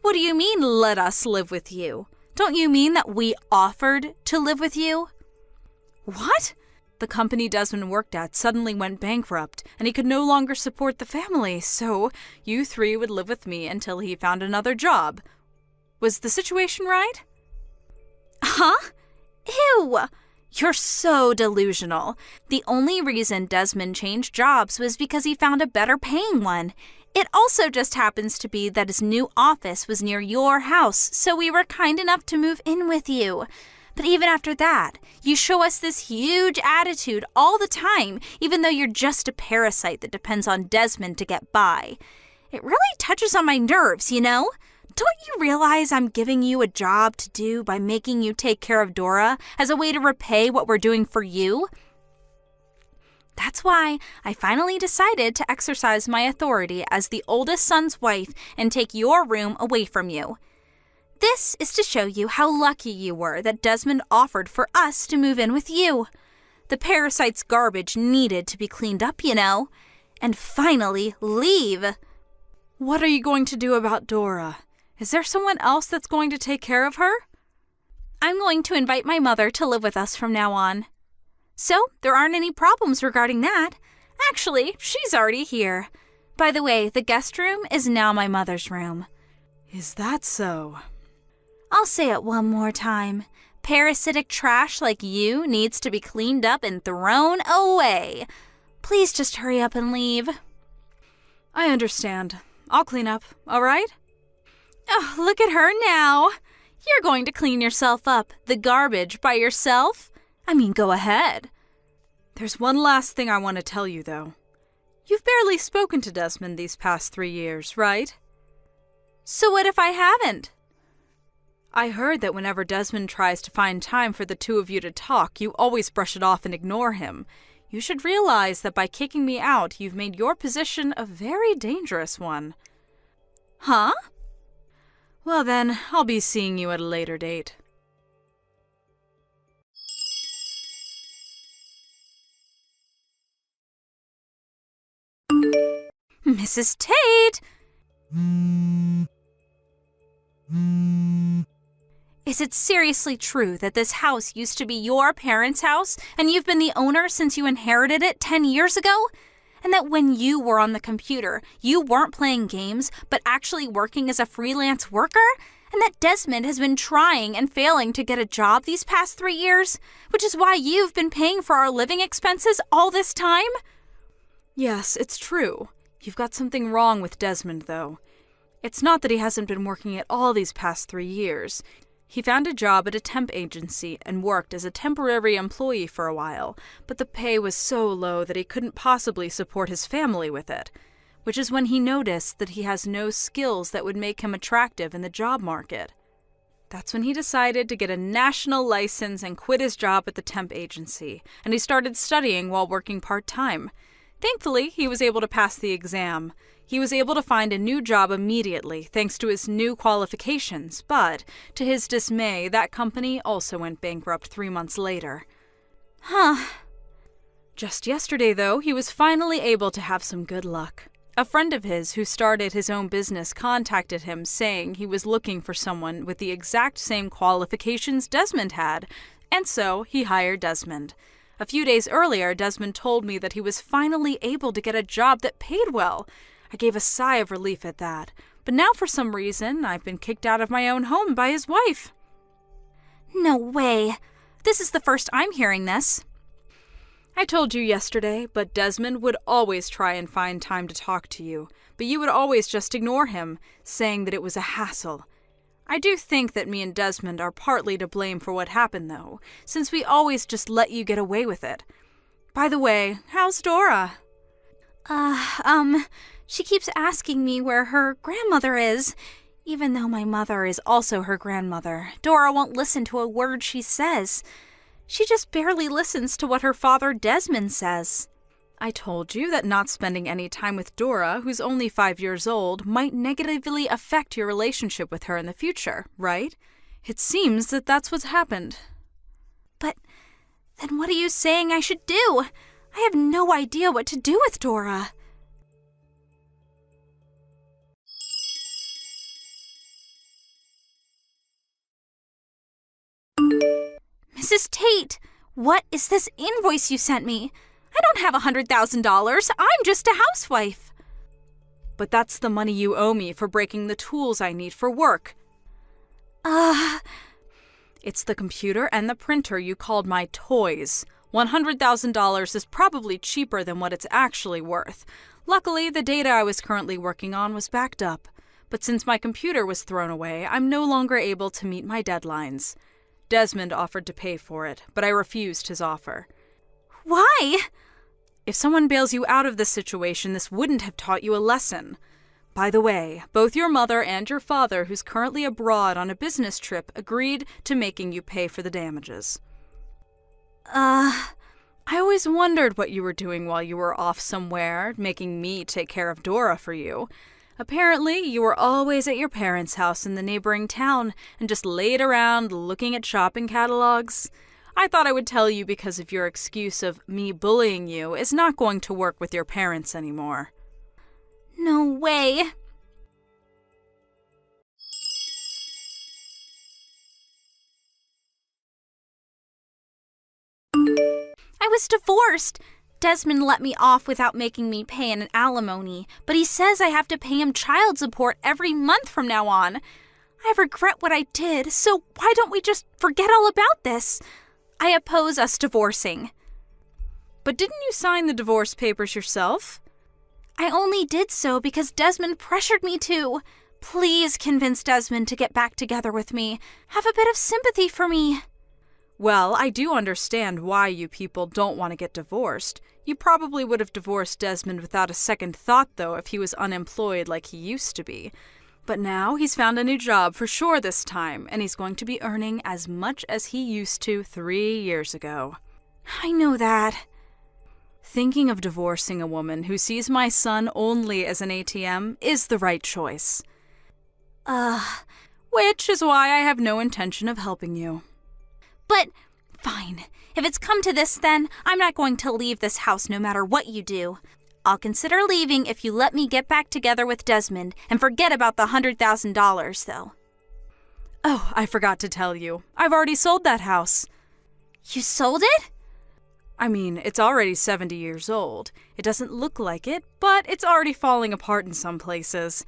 What do you mean, let us live with you? Don't you mean that we offered to live with you? What? The company Desmond worked at suddenly went bankrupt, and he could no longer support the family, so you three would live with me until he found another job. Was the situation right? Huh? Ew! You're so delusional. The only reason Desmond changed jobs was because he found a better paying one. It also just happens to be that his new office was near your house, so we were kind enough to move in with you. But even after that, you show us this huge attitude all the time, even though you're just a parasite that depends on Desmond to get by. It really touches on my nerves, you know? Don't you realize I'm giving you a job to do by making you take care of Dora as a way to repay what we're doing for you? That's why I finally decided to exercise my authority as the oldest son's wife and take your room away from you. This is to show you how lucky you were that Desmond offered for us to move in with you. The parasite's garbage needed to be cleaned up, you know. And finally, leave. What are you going to do about Dora? Is there someone else that's going to take care of her? I'm going to invite my mother to live with us from now on. So, there aren't any problems regarding that. Actually, she's already here. By the way, the guest room is now my mother's room. Is that so? I'll say it one more time. Parasitic trash like you needs to be cleaned up and thrown away. Please just hurry up and leave. I understand. I'll clean up, all right? Oh, look at her now. You're going to clean yourself up, the garbage, by yourself? I mean, go ahead. There's one last thing I want to tell you, though. You've barely spoken to Desmond these past 3 years, right? So what if I haven't? I heard that whenever Desmond tries to find time for the two of you to talk, you always brush it off and ignore him. You should realize that by kicking me out, you've made your position a very dangerous one. Huh? Well then, I'll be seeing you at a later date. Mrs. Tate! Is it seriously true that this house used to be your parents' house and you've been the owner since you inherited it 10 years ago? And that when you were on the computer, you weren't playing games, but actually working as a freelance worker? And that Desmond has been trying and failing to get a job these past 3 years, which is why you've been paying for our living expenses all this time? Yes, it's true. You've got something wrong with Desmond, though. It's not that he hasn't been working at all these past 3 years. He found a job at a temp agency and worked as a temporary employee for a while, but the pay was so low that he couldn't possibly support his family with it, which is when he noticed that he has no skills that would make him attractive in the job market. That's when he decided to get a national license and quit his job at the temp agency, and he started studying while working part-time. Thankfully, he was able to pass the exam. He was able to find a new job immediately thanks to his new qualifications, but, to his dismay, that company also went bankrupt 3 months later. Just yesterday, though, he was finally able to have some good luck. A friend of his who started his own business contacted him saying he was looking for someone with the exact same qualifications Desmond had, and so he hired Desmond. A few days earlier, Desmond told me that he was finally able to get a job that paid well. I gave a sigh of relief at that, but now for some reason I've been kicked out of my own home by his wife. No way. This is the first I'm hearing this. I told you yesterday, but Desmond would always try and find time to talk to you, but you would always just ignore him, saying that it was a hassle. I do think that me and Desmond are partly to blame for what happened, though, since we always just let you get away with it. By the way, how's Dora? She keeps asking me where her grandmother is. Even though my mother is also her grandmother, Dora won't listen to a word she says. She just barely listens to what her father Desmond says. I told you that not spending any time with Dora, who's only 5 years old, might negatively affect your relationship with her in the future, right? It seems that that's what's happened. But then what are you saying I should do? I have no idea what to do with Dora. Mrs. Tate, what is this invoice you sent me? I don't have $100,000. I'm just a housewife. But that's the money you owe me for breaking the tools I need for work. It's the computer and the printer you called my toys. $100,000 is probably cheaper than what it's actually worth. Luckily, the data I was currently working on was backed up. But since my computer was thrown away, I'm no longer able to meet my deadlines. Desmond offered to pay for it, but I refused his offer. Why? If someone bails you out of this situation, this wouldn't have taught you a lesson. By the way, both your mother and your father, who's currently abroad on a business trip, agreed to making you pay for the damages. I always wondered what you were doing while you were off somewhere, making me take care of Dora for you. Apparently, you were always at your parents' house in the neighboring town and just laid around looking at shopping catalogs. I thought I would tell you because of your excuse of me bullying you is not going to work with your parents anymore. No way. I was divorced. Desmond let me off without making me pay an alimony, but he says I have to pay him child support every month from now on. I regret what I did, so why don't we just forget all about this? I oppose us divorcing. But didn't you sign the divorce papers yourself? I only did so because Desmond pressured me to. Please convince Desmond to get back together with me. Have a bit of sympathy for me. Well, I do understand why you people don't want to get divorced. You probably would have divorced Desmond without a second thought, though, if he was unemployed like he used to be. But now he's found a new job for sure this time, and he's going to be earning as much as he used to 3 years ago. I know that. Thinking of divorcing a woman who sees my son only as an ATM is the right choice. Which is why I have no intention of helping you. But, fine. If it's come to this, then I'm not going to leave this house no matter what you do. I'll consider leaving if you let me get back together with Desmond and forget about the $100,000, though. Oh, I forgot to tell you. I've already sold that house. You sold it? I mean, it's already 70 years old. It doesn't look like it, but it's already falling apart in some places.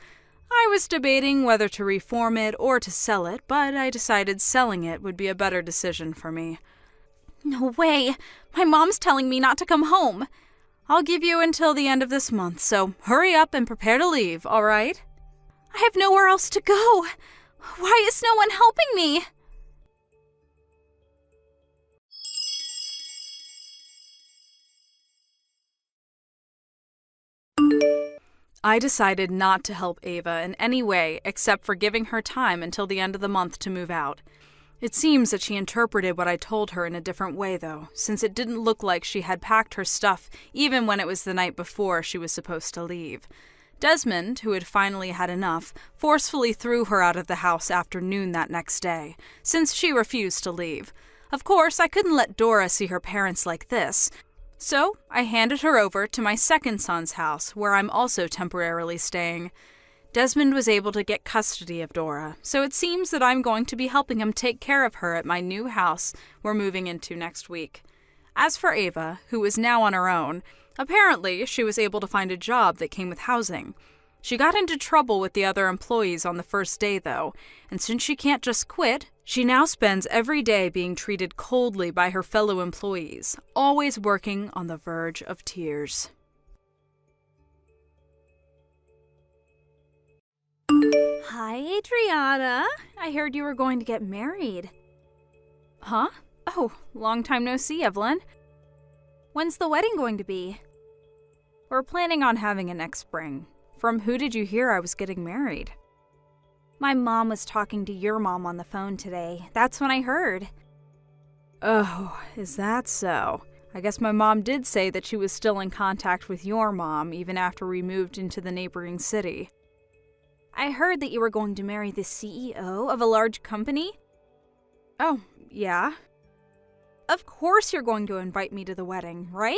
I was debating whether to reform it or to sell it, but I decided selling it would be a better decision for me. No way. My mom's telling me not to come home. I'll give you until the end of this month, so hurry up and prepare to leave, all right? I have nowhere else to go. Why is no one helping me? I decided not to help Ava in any way except for giving her time until the end of the month to move out. It seems that she interpreted what I told her in a different way, though, since it didn't look like she had packed her stuff even when it was the night before she was supposed to leave. Desmond, who had finally had enough, forcefully threw her out of the house after noon that next day, since she refused to leave. Of course, I couldn't let Dora see her parents like this, so I handed her over to my second son's house, where I'm also temporarily staying. Desmond was able to get custody of Dora, so it seems that I'm going to be helping him take care of her at my new house we're moving into next week. As for Ava, who is now on her own, apparently she was able to find a job that came with housing. She got into trouble with the other employees on the first day, though, and since she can't just quit, she now spends every day being treated coldly by her fellow employees, always working on the verge of tears. Hi, Adriana. I heard you were going to get married. Huh? Oh, long time no see, Evelyn. When's the wedding going to be? We're planning on having it next spring. From who did you hear I was getting married? My mom was talking to your mom on the phone today. That's when I heard. Oh, is that so? I guess my mom did say that she was still in contact with your mom even after we moved into the neighboring city. I heard that you were going to marry the CEO of a large company. Oh, yeah? Of course you're going to invite me to the wedding, right?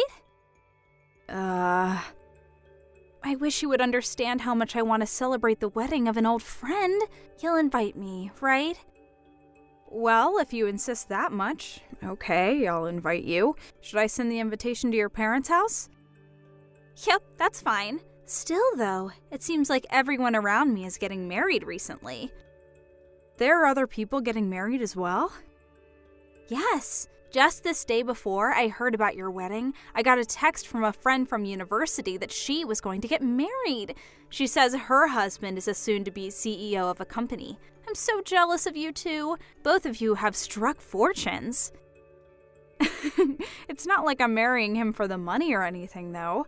I wish you would understand how much I want to celebrate the wedding of an old friend. You'll invite me, right? Well, if you insist that much, okay, I'll invite you. Should I send the invitation to your parents' house? Yep, that's fine. Still, though, it seems like everyone around me is getting married recently. There are other people getting married as well? Yes. Just this day before I heard about your wedding, I got a text from a friend from university that she was going to get married. She says her husband is a soon-to-be CEO of a company. I'm so jealous of you two. Both of you have struck fortunes. It's not like I'm marrying him for the money or anything, though.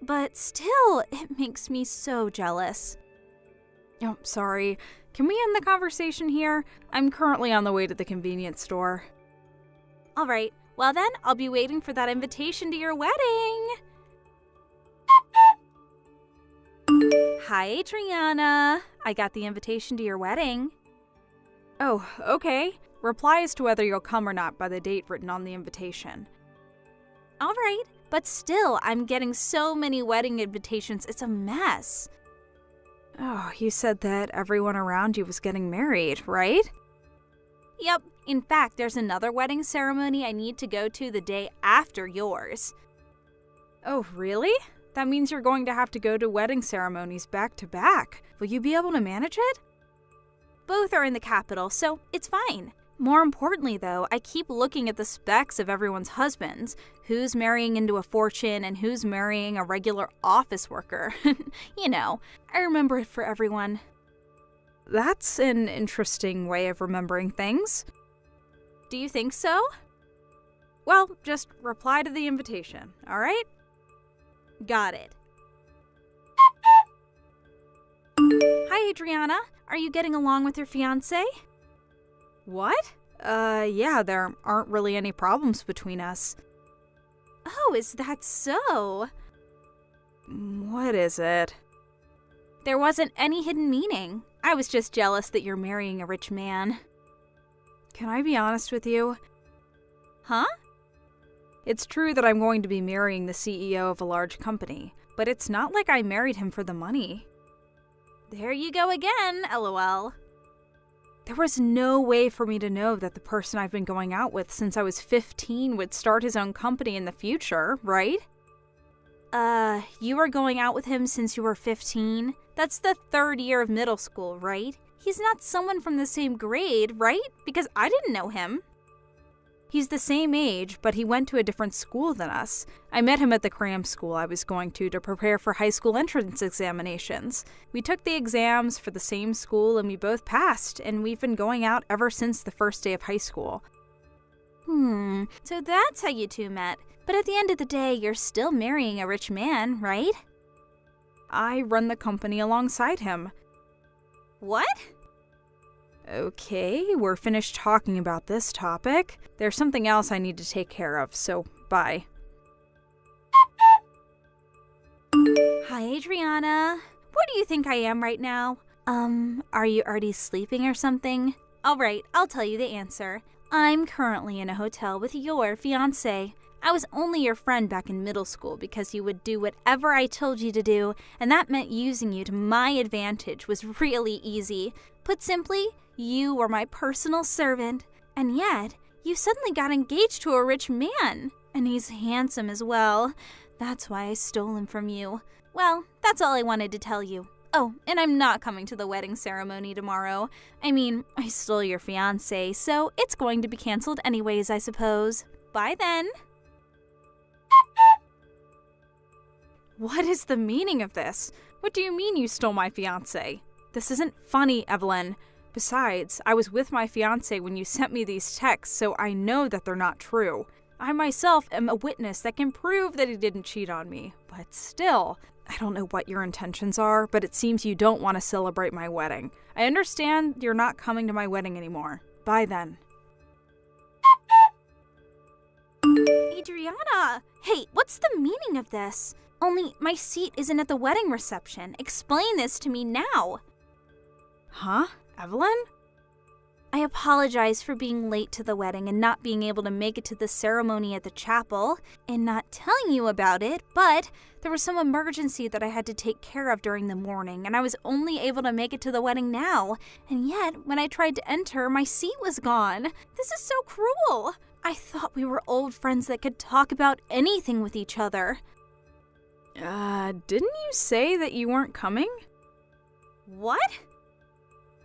But still, it makes me so jealous. Oh, sorry. Can we end the conversation here? I'm currently on the way to the convenience store. All right. Well then, I'll be waiting for that invitation to your wedding. Hi, Adriana. I got the invitation to your wedding. Oh, okay. Reply as to whether you'll come or not by the date written on the invitation. All right. But still, I'm getting so many wedding invitations, it's a mess. Oh, you said that everyone around you was getting married, right? Yep. In fact, there's another wedding ceremony I need to go to the day after yours. Oh, really? That means you're going to have to go to wedding ceremonies back to back. Will you be able to manage it? Both are in the capital, so it's fine. More importantly, though, I keep looking at the specs of everyone's husbands. Who's marrying into a fortune and who's marrying a regular office worker. You know, I remember it for everyone. That's an interesting way of remembering things. Do you think so? Well, just reply to the invitation, all right? Got it. Hi, Adriana. Are you getting along with your fiancé? What? Yeah, there aren't really any problems between us. Oh, is that so? What is it? There wasn't any hidden meaning. I was just jealous that you're marrying a rich man. Can I be honest with you? Huh? It's true that I'm going to be marrying the CEO of a large company, but it's not like I married him for the money. There you go again, LOL. There was no way for me to know that the person I've been going out with since I was 15 would start his own company in the future, right? You were going out with him since you were 15? That's the 3rd year of middle school, right? He's not someone from the same grade, right? Because I didn't know him. He's the same age, but he went to a different school than us. I met him at the cram school I was going to prepare for high school entrance examinations. We took the exams for the same school and we both passed, and we've been going out ever since the first day of high school. So that's how you two met. But at the end of the day, you're still marrying a rich man, right? I run the company alongside him. What? Okay, we're finished talking about this topic. There's something else I need to take care of, so bye. Hi, Adriana. Where do you think I am right now? Are you already sleeping or something? All right, I'll tell you the answer. I'm currently in a hotel with your fiancé. I was only your friend back in middle school because you would do whatever I told you to do, and that meant using you to my advantage was really easy. Put simply, you were my personal servant, and yet you suddenly got engaged to a rich man, and he's handsome as well. That's why I stole him from you. Well, that's all I wanted to tell you. Oh, and I'm not coming to the wedding ceremony tomorrow. I mean, I stole your fiancé, so it's going to be canceled anyways, I suppose. Bye then. What is the meaning of this? What do you mean you stole my fiancé? This isn't funny, Evelyn. Besides, I was with my fiancé when you sent me these texts, so I know that they're not true. I myself am a witness that can prove that he didn't cheat on me. But still, I don't know what your intentions are, but it seems you don't want to celebrate my wedding. I understand you're not coming to my wedding anymore. Bye then. Adriana! Hey, what's the meaning of this? Only my seat isn't at the wedding reception. Explain this to me now. Huh? Evelyn? I apologize for being late to the wedding and not being able to make it to the ceremony at the chapel and not telling you about it, but there was some emergency that I had to take care of during the morning, and I was only able to make it to the wedding now. And yet, when I tried to enter, my seat was gone. This is so cruel. I thought we were old friends that could talk about anything with each other. Didn't you say that you weren't coming? What?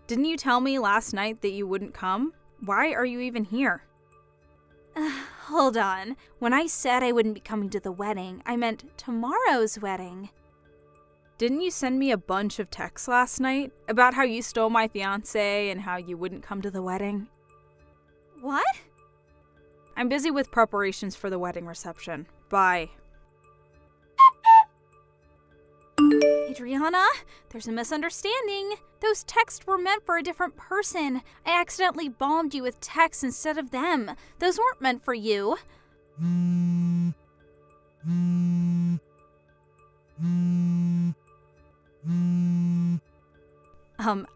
Didn't you tell me last night that you wouldn't come? Why are you even here? Hold on. When I said I wouldn't be coming to the wedding, I meant tomorrow's wedding. Didn't you send me a bunch of texts last night about how you stole my fiancé and how you wouldn't come to the wedding? What? I'm busy with preparations for the wedding reception. Bye. Adriana, there's a misunderstanding. Those texts were meant for a different person. I accidentally bombed you with texts instead of them. Those weren't meant for you.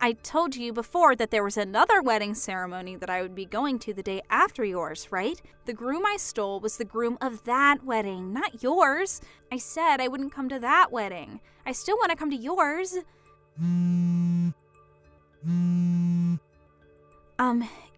I told you before that there was another wedding ceremony that I would be going to the day after yours, right? The groom I stole was the groom of that wedding, not yours. I said I wouldn't come to that wedding. I still want to come to yours.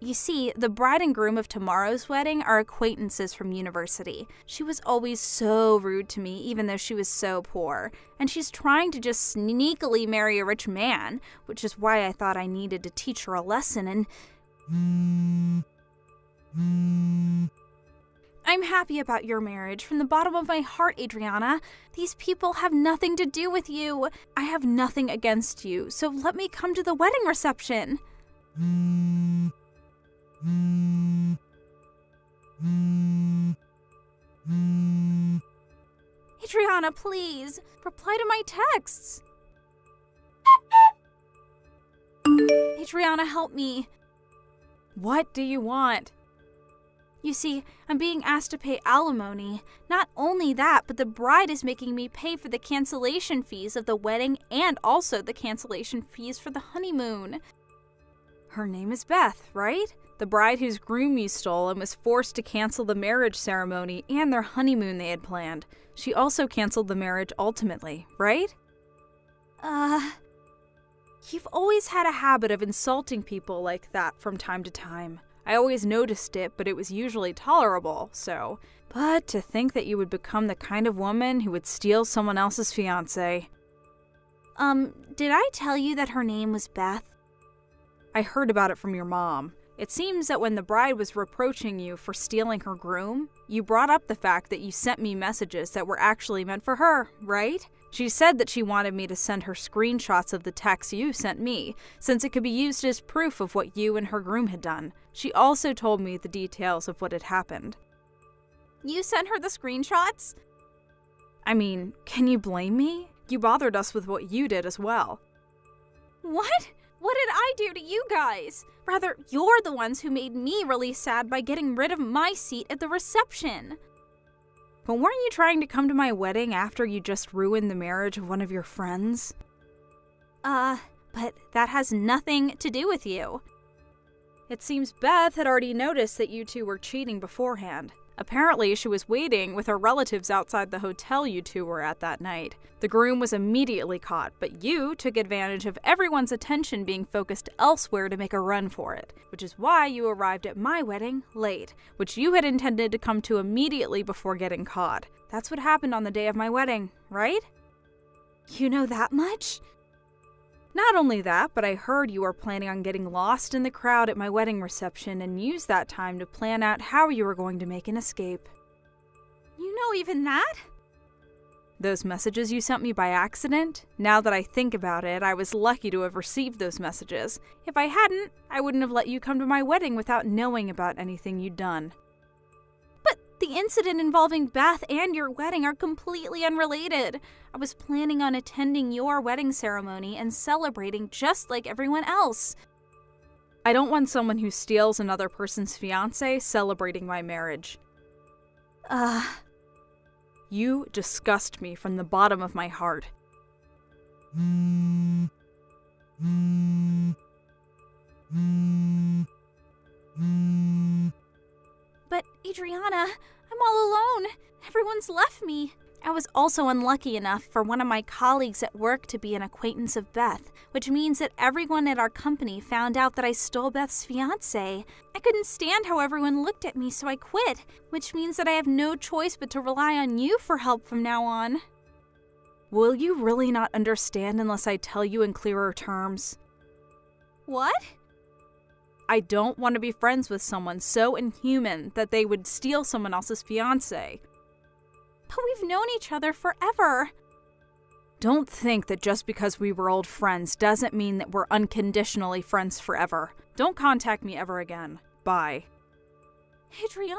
You see, the bride and groom of tomorrow's wedding are acquaintances from university. She was always so rude to me, even though she was so poor. And she's trying to just sneakily marry a rich man, which is why I thought I needed to teach her a lesson and... I'm happy about your marriage from the bottom of my heart, Adriana. These people have nothing to do with you. I have nothing against you, so let me come to the wedding reception. Adriana, please, reply to my texts. Adriana, help me. What do you want? You see, I'm being asked to pay alimony. Not only that, but the bride is making me pay for the cancellation fees of the wedding and also the cancellation fees for the honeymoon. Her name is Beth, right? The bride whose groom you stole and was forced to cancel the marriage ceremony and their honeymoon they had planned. She also canceled the marriage ultimately, right? You've always had a habit of insulting people like that from time to time. I always noticed it, but it was usually tolerable, so... But to think that you would become the kind of woman who would steal someone else's fiancé. Did I tell you that her name was Beth? I heard about it from your mom. It seems that when the bride was reproaching you for stealing her groom, you brought up the fact that you sent me messages that were actually meant for her, right? She said that she wanted me to send her screenshots of the texts you sent me, since it could be used as proof of what you and her groom had done. She also told me the details of what had happened. You sent her the screenshots? I mean, can you blame me? You bothered us with what you did as well. What? What did I do to you guys? Rather, you're the ones who made me really sad by getting rid of my seat at the reception. But weren't you trying to come to my wedding after you just ruined the marriage of one of your friends? But that has nothing to do with you. It seems Beth had already noticed that you two were cheating beforehand. Apparently, she was waiting with her relatives outside the hotel you two were at that night. The groom was immediately caught, but you took advantage of everyone's attention being focused elsewhere to make a run for it, which is why you arrived at my wedding late, which you had intended to come to immediately before getting caught. That's what happened on the day of my wedding, right? You know that much? Not only that, but I heard you were planning on getting lost in the crowd at my wedding reception and used that time to plan out how you were going to make an escape. You know even that? Those messages you sent me by accident? Now that I think about it, I was lucky to have received those messages. If I hadn't, I wouldn't have let you come to my wedding without knowing about anything you'd done. But the incident involving Beth and your wedding are completely unrelated. I was planning on attending your wedding ceremony and celebrating just like everyone else. I don't want someone who steals another person's fiancé celebrating my marriage. You disgust me from the bottom of my heart. But Adriana, I'm all alone. Everyone's left me. I was also unlucky enough for one of my colleagues at work to be an acquaintance of Beth, which means that everyone at our company found out that I stole Beth's fiancé. I couldn't stand how everyone looked at me, so I quit, which means that I have no choice but to rely on you for help from now on. Will you really not understand unless I tell you in clearer terms? What? I don't want to be friends with someone so inhuman that they would steal someone else's fiancé. But we've known each other forever. Don't think that just because we were old friends doesn't mean that we're unconditionally friends forever. Don't contact me ever again. Bye. Adriana?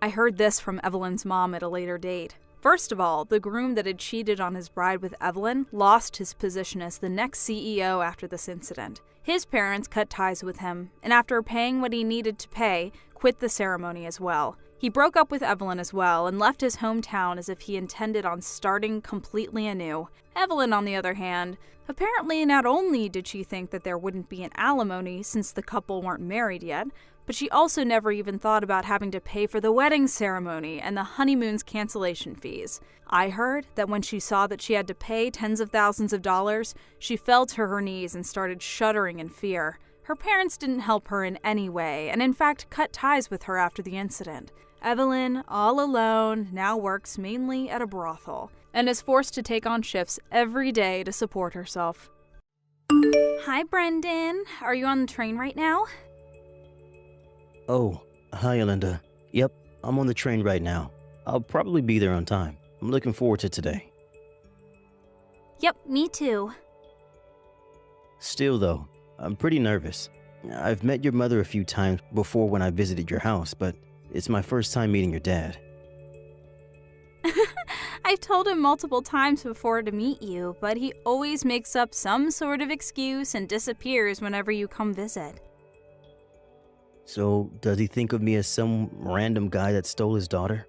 I heard this from Evelyn's mom at a later date. First of all, the groom that had cheated on his bride with Evelyn lost his position as the next CEO after this incident. His parents cut ties with him, and after paying what he needed to pay, quit the ceremony as well. He broke up with Evelyn as well and left his hometown as if he intended on starting completely anew. Evelyn, on the other hand, apparently not only did she think that there wouldn't be an alimony since the couple weren't married yet, but she also never even thought about having to pay for the wedding ceremony and the honeymoon's cancellation fees. I heard that when she saw that she had to pay tens of thousands of dollars, she fell to her knees and started shuddering in fear. Her parents didn't help her in any way, and in fact cut ties with her after the incident. Evelyn, all alone, now works mainly at a brothel, and is forced to take on shifts every day to support herself. Hi, Brendan. Are you on the train right now? Oh, hi, Alinda. Yep, I'm on the train right now. I'll probably be there on time. I'm looking forward to today. Yep, me too. Still, though, I'm pretty nervous. I've met your mother a few times before when I visited your house, but it's my first time meeting your dad. I've told him multiple times before to meet you, but he always makes up some sort of excuse and disappears whenever you come visit. So, does he think of me as some random guy that stole his daughter?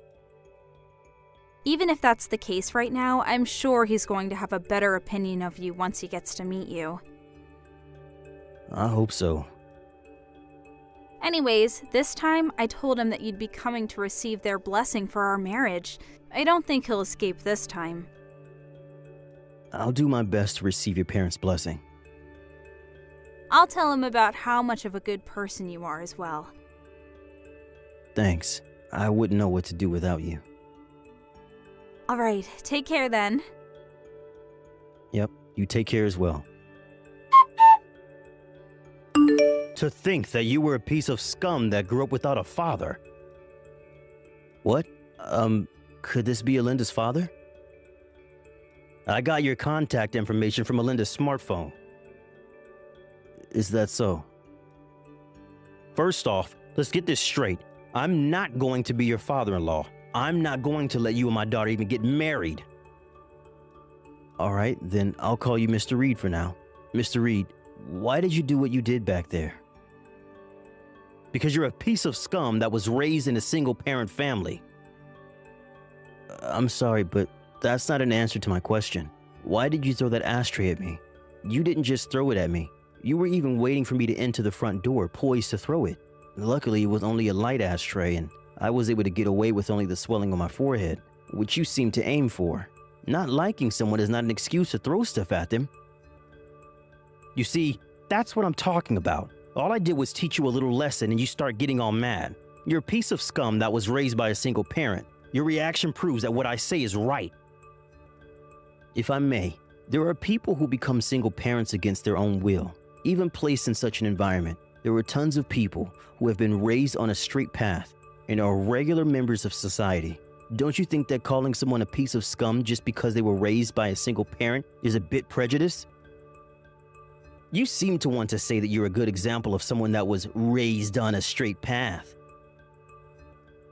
Even if that's the case right now, I'm sure he's going to have a better opinion of you once he gets to meet you. I hope so. Anyways, this time I told him that you'd be coming to receive their blessing for our marriage. I don't think he'll escape this time. I'll do my best to receive your parents' blessing. I'll tell him about how much of a good person you are as well. Thanks. I wouldn't know what to do without you. All right, take care then. Yep, you take care as well. To think that you were a piece of scum that grew up without a father. What? Could this be Alinda's father? I got your contact information from Alinda's smartphone. Is that so? First off, let's get this straight. I'm not going to be your father-in-law. I'm not going to let you and my daughter even get married. All right, then I'll call you Mr. Reed for now. Mr. Reed, why did you do what you did back there? Because you're a piece of scum that was raised in a single-parent family. I'm sorry, but that's not an answer to my question. Why did you throw that ashtray at me? You didn't just throw it at me. You were even waiting for me to enter the front door, poised to throw it. Luckily, it was only a light ashtray, and I was able to get away with only the swelling on my forehead, which you seem to aim for. Not liking someone is not an excuse to throw stuff at them. You see, that's what I'm talking about. All I did was teach you a little lesson and you start getting all mad. You're a piece of scum that was raised by a single parent. Your reaction proves that what I say is right. If I may, there are people who become single parents against their own will, even placed in such an environment. There are tons of people who have been raised on a straight path and are regular members of society. Don't you think that calling someone a piece of scum just because they were raised by a single parent is a bit prejudiced? You seem to want to say that you're a good example of someone that was raised on a straight path.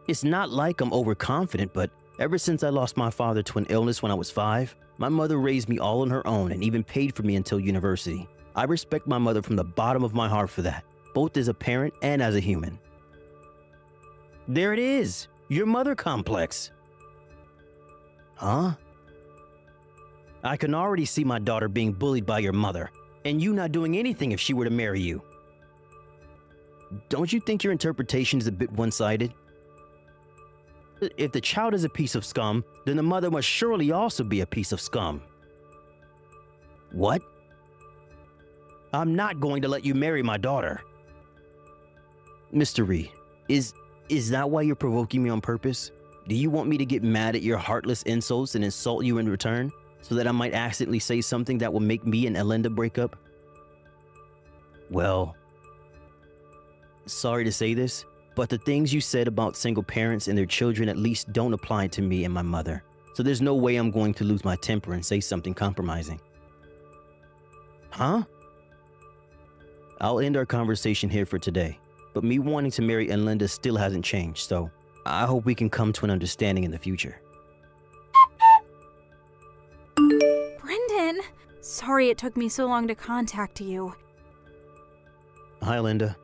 It's not like I'm overconfident, but ever since I lost my father to an illness when I was 5, my mother raised me all on her own and even paid for me until university. I respect my mother from the bottom of my heart for that, both as a parent and as a human. There it is, your mother complex. Huh? I can already see my daughter being bullied by your mother, and you not doing anything if she were to marry you. Don't you think your interpretation is a bit one-sided? If the child is a piece of scum, then the mother must surely also be a piece of scum. What? I'm not going to let you marry my daughter. Mr. Reed, is that why you're provoking me on purpose? Do you want me to get mad at your heartless insults and insult you in return, so that I might accidentally say something that will make me and Elinda break up? Well, sorry to say this, but the things you said about single parents and their children at least don't apply to me and my mother. So there's no way I'm going to lose my temper and say something compromising. Huh? I'll end our conversation here for today, but me wanting to marry Elinda still hasn't changed, so I hope we can come to an understanding in the future. Brendan! Sorry it took me so long to contact you. Hi, Linda.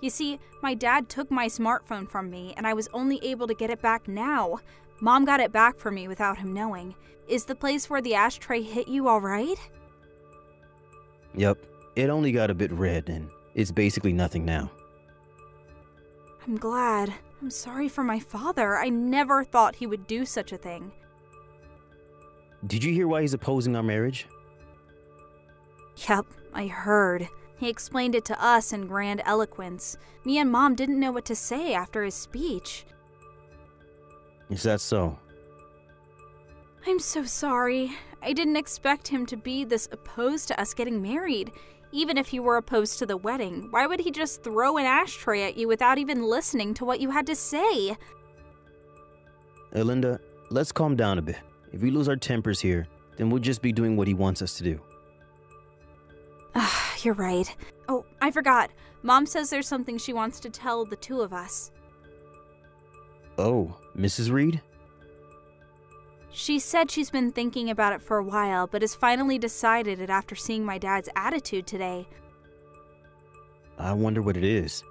You see, my dad took my smartphone from me, and I was only able to get it back now. Mom got it back for me without him knowing. Is the place where the ashtray hit you all right? Yep, it only got a bit red, and it's basically nothing now. I'm glad. I'm sorry for my father. I never thought he would do such a thing. Did you hear why he's opposing our marriage? Yep, I heard. He explained it to us in grand eloquence. Me and Mom didn't know what to say after his speech. Is that so? I'm so sorry. I didn't expect him to be this opposed to us getting married. Even if he were opposed to the wedding, why would he just throw an ashtray at you without even listening to what you had to say? Linda, let's calm down a bit. If we lose our tempers here, then we'll just be doing what he wants us to do. You're right. Oh, I forgot. Mom says there's something she wants to tell the two of us. Oh, Mrs. Reed? She said she's been thinking about it for a while, but has finally decided it after seeing my dad's attitude today. I wonder what it is.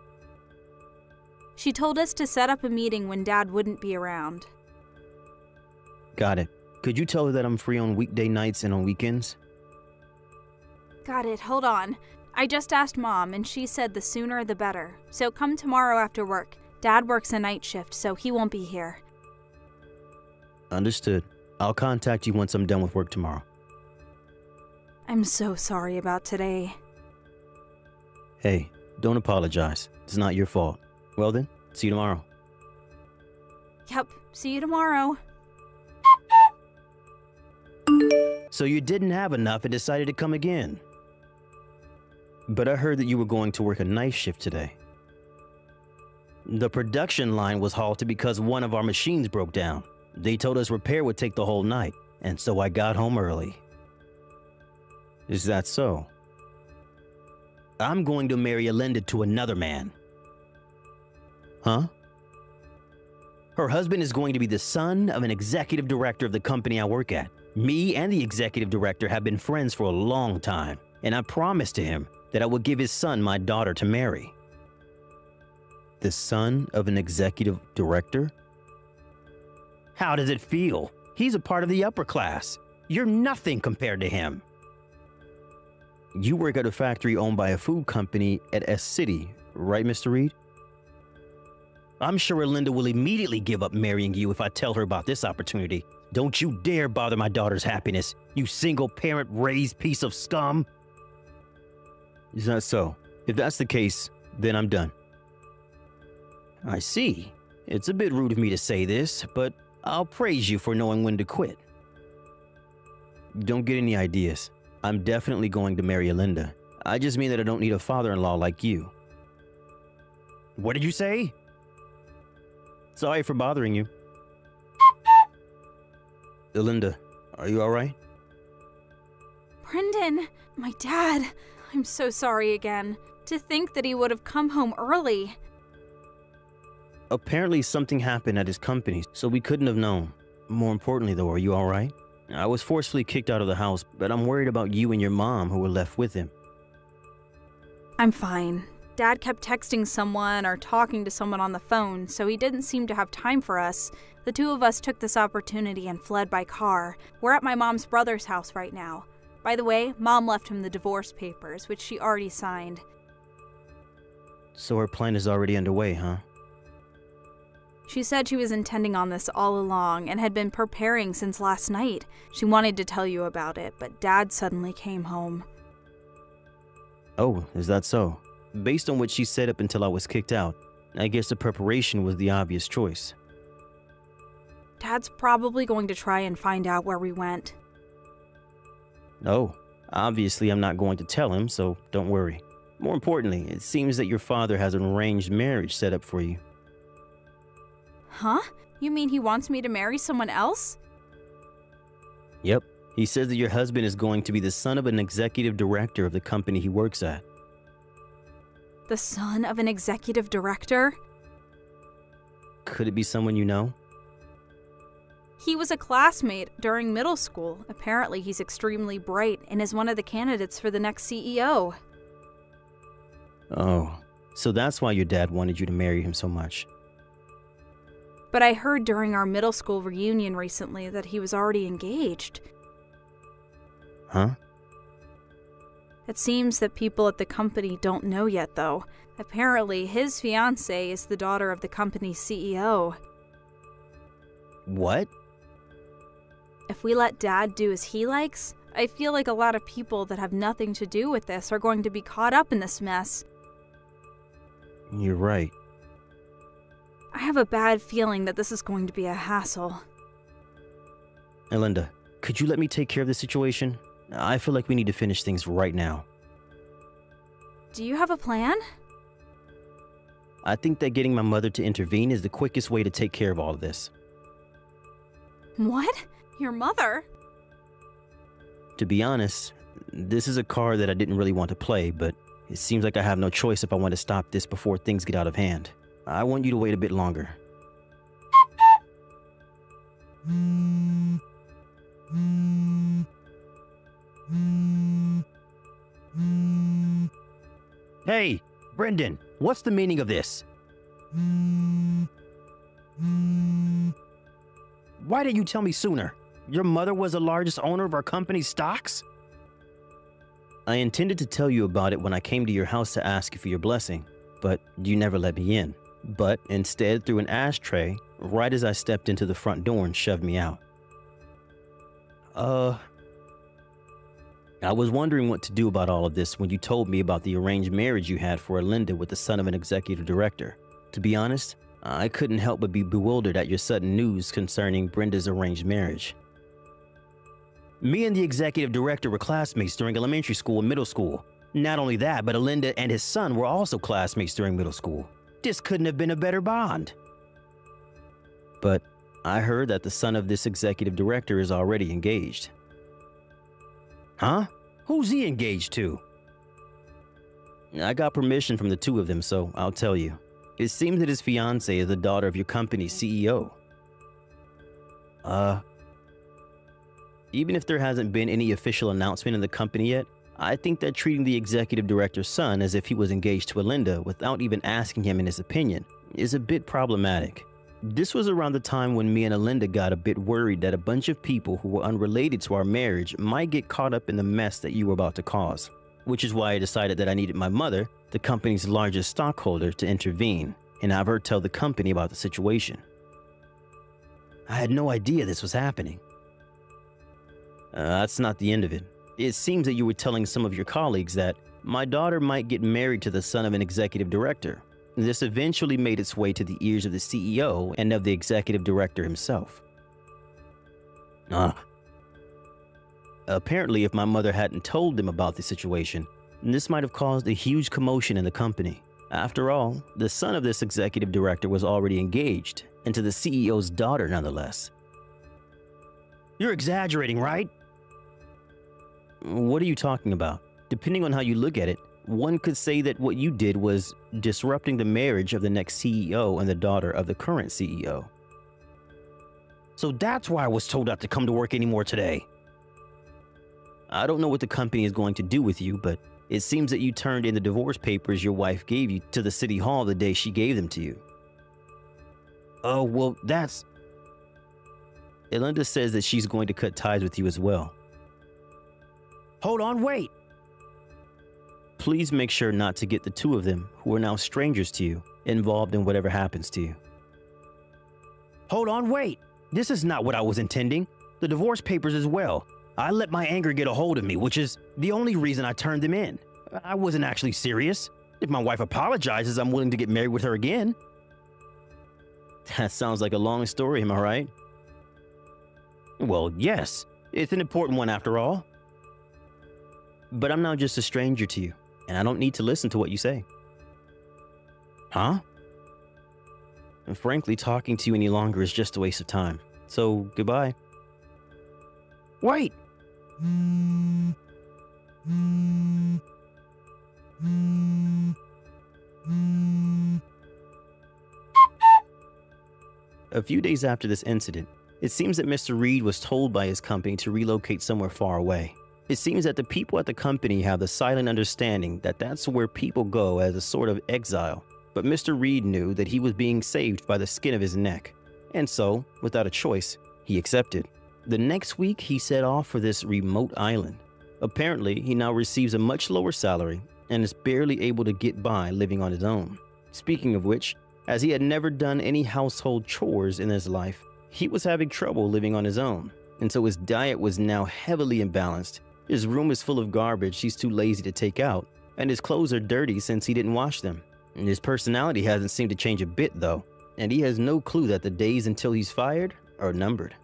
She told us to set up a meeting when Dad wouldn't be around. Got it. Could you tell her that I'm free on weekday nights and on weekends? Got it, hold on. I just asked Mom, and she said the sooner the better. So come tomorrow after work. Dad works a night shift, so he won't be here. Understood. I'll contact you once I'm done with work tomorrow. I'm so sorry about today. Hey, don't apologize. It's not your fault. Well then, see you tomorrow. Yep, see you tomorrow. So you didn't have enough and decided to come again. But I heard that you were going to work a night shift today. The production line was halted because one of our machines broke down. They told us repair would take the whole night, and so I got home early. Is that so? I'm going to marry Elinda to another man. Huh? Her husband is going to be the son of an executive director of the company I work at. Me and the executive director have been friends for a long time, and I promised to him that I would give his son my daughter to marry. The son of an executive director? How does it feel? He's a part of the upper class. You're nothing compared to him. You work at a factory owned by a food company at S City, right, Mr. Reed? I'm sure Linda will immediately give up marrying you if I tell her about this opportunity. Don't you dare bother my daughter's happiness, you single-parent raised piece of scum. Is that so? If that's the case, then I'm done. I see. It's a bit rude of me to say this, but I'll praise you for knowing when to quit. Don't get any ideas. I'm definitely going to marry Linda. I just mean that I don't need a father-in-law like you. What did you say? Sorry for bothering you. Linda, are you all right? Brendan, my dad. I'm so sorry again. To think that he would have come home early. Apparently something happened at his company, so we couldn't have known. More importantly though, are you all right? I was forcefully kicked out of the house, but I'm worried about you and your mom who were left with him. I'm fine. Dad kept texting someone or talking to someone on the phone, so he didn't seem to have time for us. The two of us took this opportunity and fled by car. We're at my mom's brother's house right now. By the way, Mom left him the divorce papers, which she already signed. So her plan is already underway, huh? She said she was intending on this all along and had been preparing since last night. She wanted to tell you about it, but Dad suddenly came home. Oh, is that so? Based on what she said up until I was kicked out, I guess the preparation was the obvious choice. Dad's probably going to try and find out where we went. Oh, obviously I'm not going to tell him, so don't worry. More importantly, it seems that your father has an arranged marriage set up for you. Huh? You mean he wants me to marry someone else? Yep. He says that your husband is going to be the son of an executive director of the company he works at. The son of an executive director? Could it be someone you know? He was a classmate during middle school. Apparently he's extremely bright and is one of the candidates for the next CEO. Oh, so that's why your dad wanted you to marry him so much. But I heard during our middle school reunion recently that he was already engaged. Huh? It seems that people at the company don't know yet, though. Apparently, his fiancée is the daughter of the company's CEO. What? If we let Dad do as he likes, I feel like a lot of people that have nothing to do with this are going to be caught up in this mess. You're right. I have a bad feeling that this is going to be a hassle. Hey, Linda, could you let me take care of this situation? I feel like we need to finish things right now. Do you have a plan? I think that getting my mother to intervene is the quickest way to take care of all of this. What? Your mother? To be honest, this is a card that I didn't really want to play, but it seems like I have no choice if I want to stop this before things get out of hand. I want you to wait a bit longer. Hey, Brendan, what's the meaning of this? Why didn't you tell me sooner? Your mother was the largest owner of our company's stocks? I intended to tell you about it when I came to your house to ask you for your blessing, but you never let me in. But instead threw an ashtray right as I stepped into the front door and shoved me out. I was wondering what to do about all of this when you told me about the arranged marriage you had for Linda with the son of an executive director. To be honest, I couldn't help but be bewildered at your sudden news concerning Brenda's arranged marriage. Me and the executive director were classmates during elementary school and middle school. Not only that, but Linda and his son were also classmates during middle school. This couldn't have been a better bond. But I heard that the son of this executive director is already engaged. Huh? Who's he engaged to? I got permission from the two of them, so I'll tell you. It seems that his fiancée is the daughter of your company's CEO. Even if there hasn't been any official announcement in the company yet, I think that treating the executive director's son as if he was engaged to Alinda without even asking him in his opinion is a bit problematic. This was around the time when me and Alinda got a bit worried that a bunch of people who were unrelated to our marriage might get caught up in the mess that you were about to cause, which is why I decided that I needed my mother, the company's largest stockholder, to intervene and have her tell the company about the situation. I had no idea this was happening. That's not the end of it. It seems that you were telling some of your colleagues that my daughter might get married to the son of an executive director. This eventually made its way to the ears of the CEO and of the executive director himself. Apparently, if my mother hadn't told them about the situation, this might have caused a huge commotion in the company. After all, the son of this executive director was already engaged, and to the CEO's daughter nonetheless. You're exaggerating, right? What are you talking about? Depending on how you look at it, one could say that what you did was disrupting the marriage of the next CEO and the daughter of the current CEO. So that's why I was told not to come to work anymore today. I don't know what the company is going to do with you, but it seems that you turned in the divorce papers your wife gave you to the city hall the day she gave them to you. Oh, well, that's... Alinda says that she's going to cut ties with you as well. Hold on, wait! Please make sure not to get the two of them, who are now strangers to you, involved in whatever happens to you. Hold on, wait! This is not what I was intending. The divorce papers as well. I let my anger get a hold of me, which is the only reason I turned them in. I wasn't actually serious. If my wife apologizes, I'm willing to get married with her again. That sounds like a long story, am I right? Well, yes. It's an important one after all. But I'm now just a stranger to you, and I don't need to listen to what you say. Huh? And frankly, talking to you any longer is just a waste of time. So, goodbye. Wait! A few days after this incident, it seems that Mr. Reed was told by his company to relocate somewhere far away. It seems that the people at the company have the silent understanding that that's where people go as a sort of exile. But Mr. Reed knew that he was being saved by the skin of his neck. And so, without a choice, he accepted. The next week, he set off for this remote island. Apparently, he now receives a much lower salary and is barely able to get by living on his own. Speaking of which, as he had never done any household chores in his life, he was having trouble living on his own. And so his diet was now heavily imbalanced. His room is full of garbage he's too lazy to take out, and his clothes are dirty since he didn't wash them. And his personality hasn't seemed to change a bit though, and he has no clue that the days until he's fired are numbered.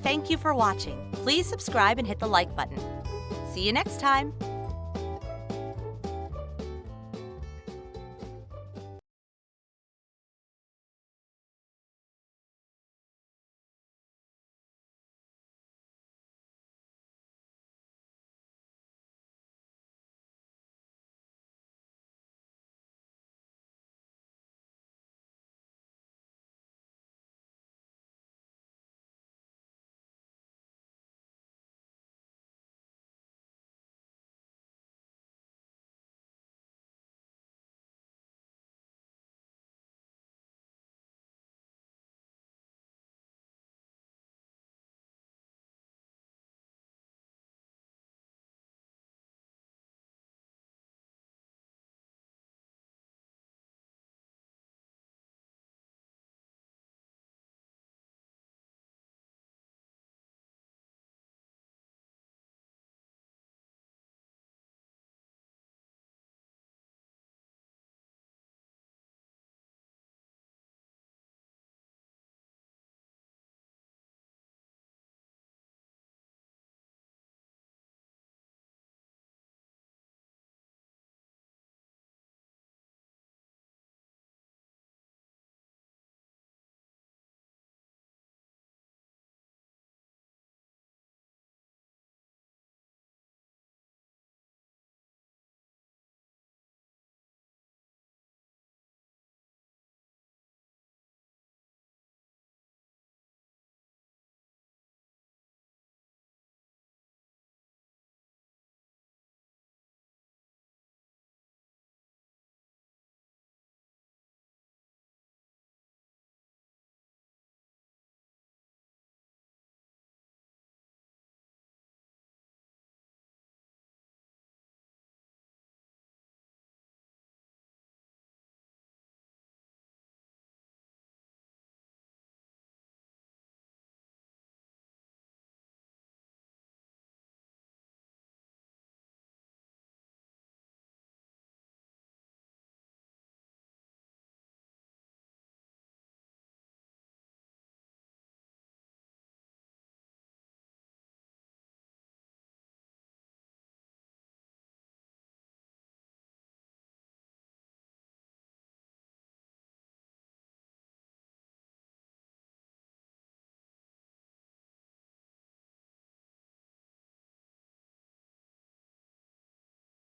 Thank you for watching. Please subscribe and hit the like button. See you next time.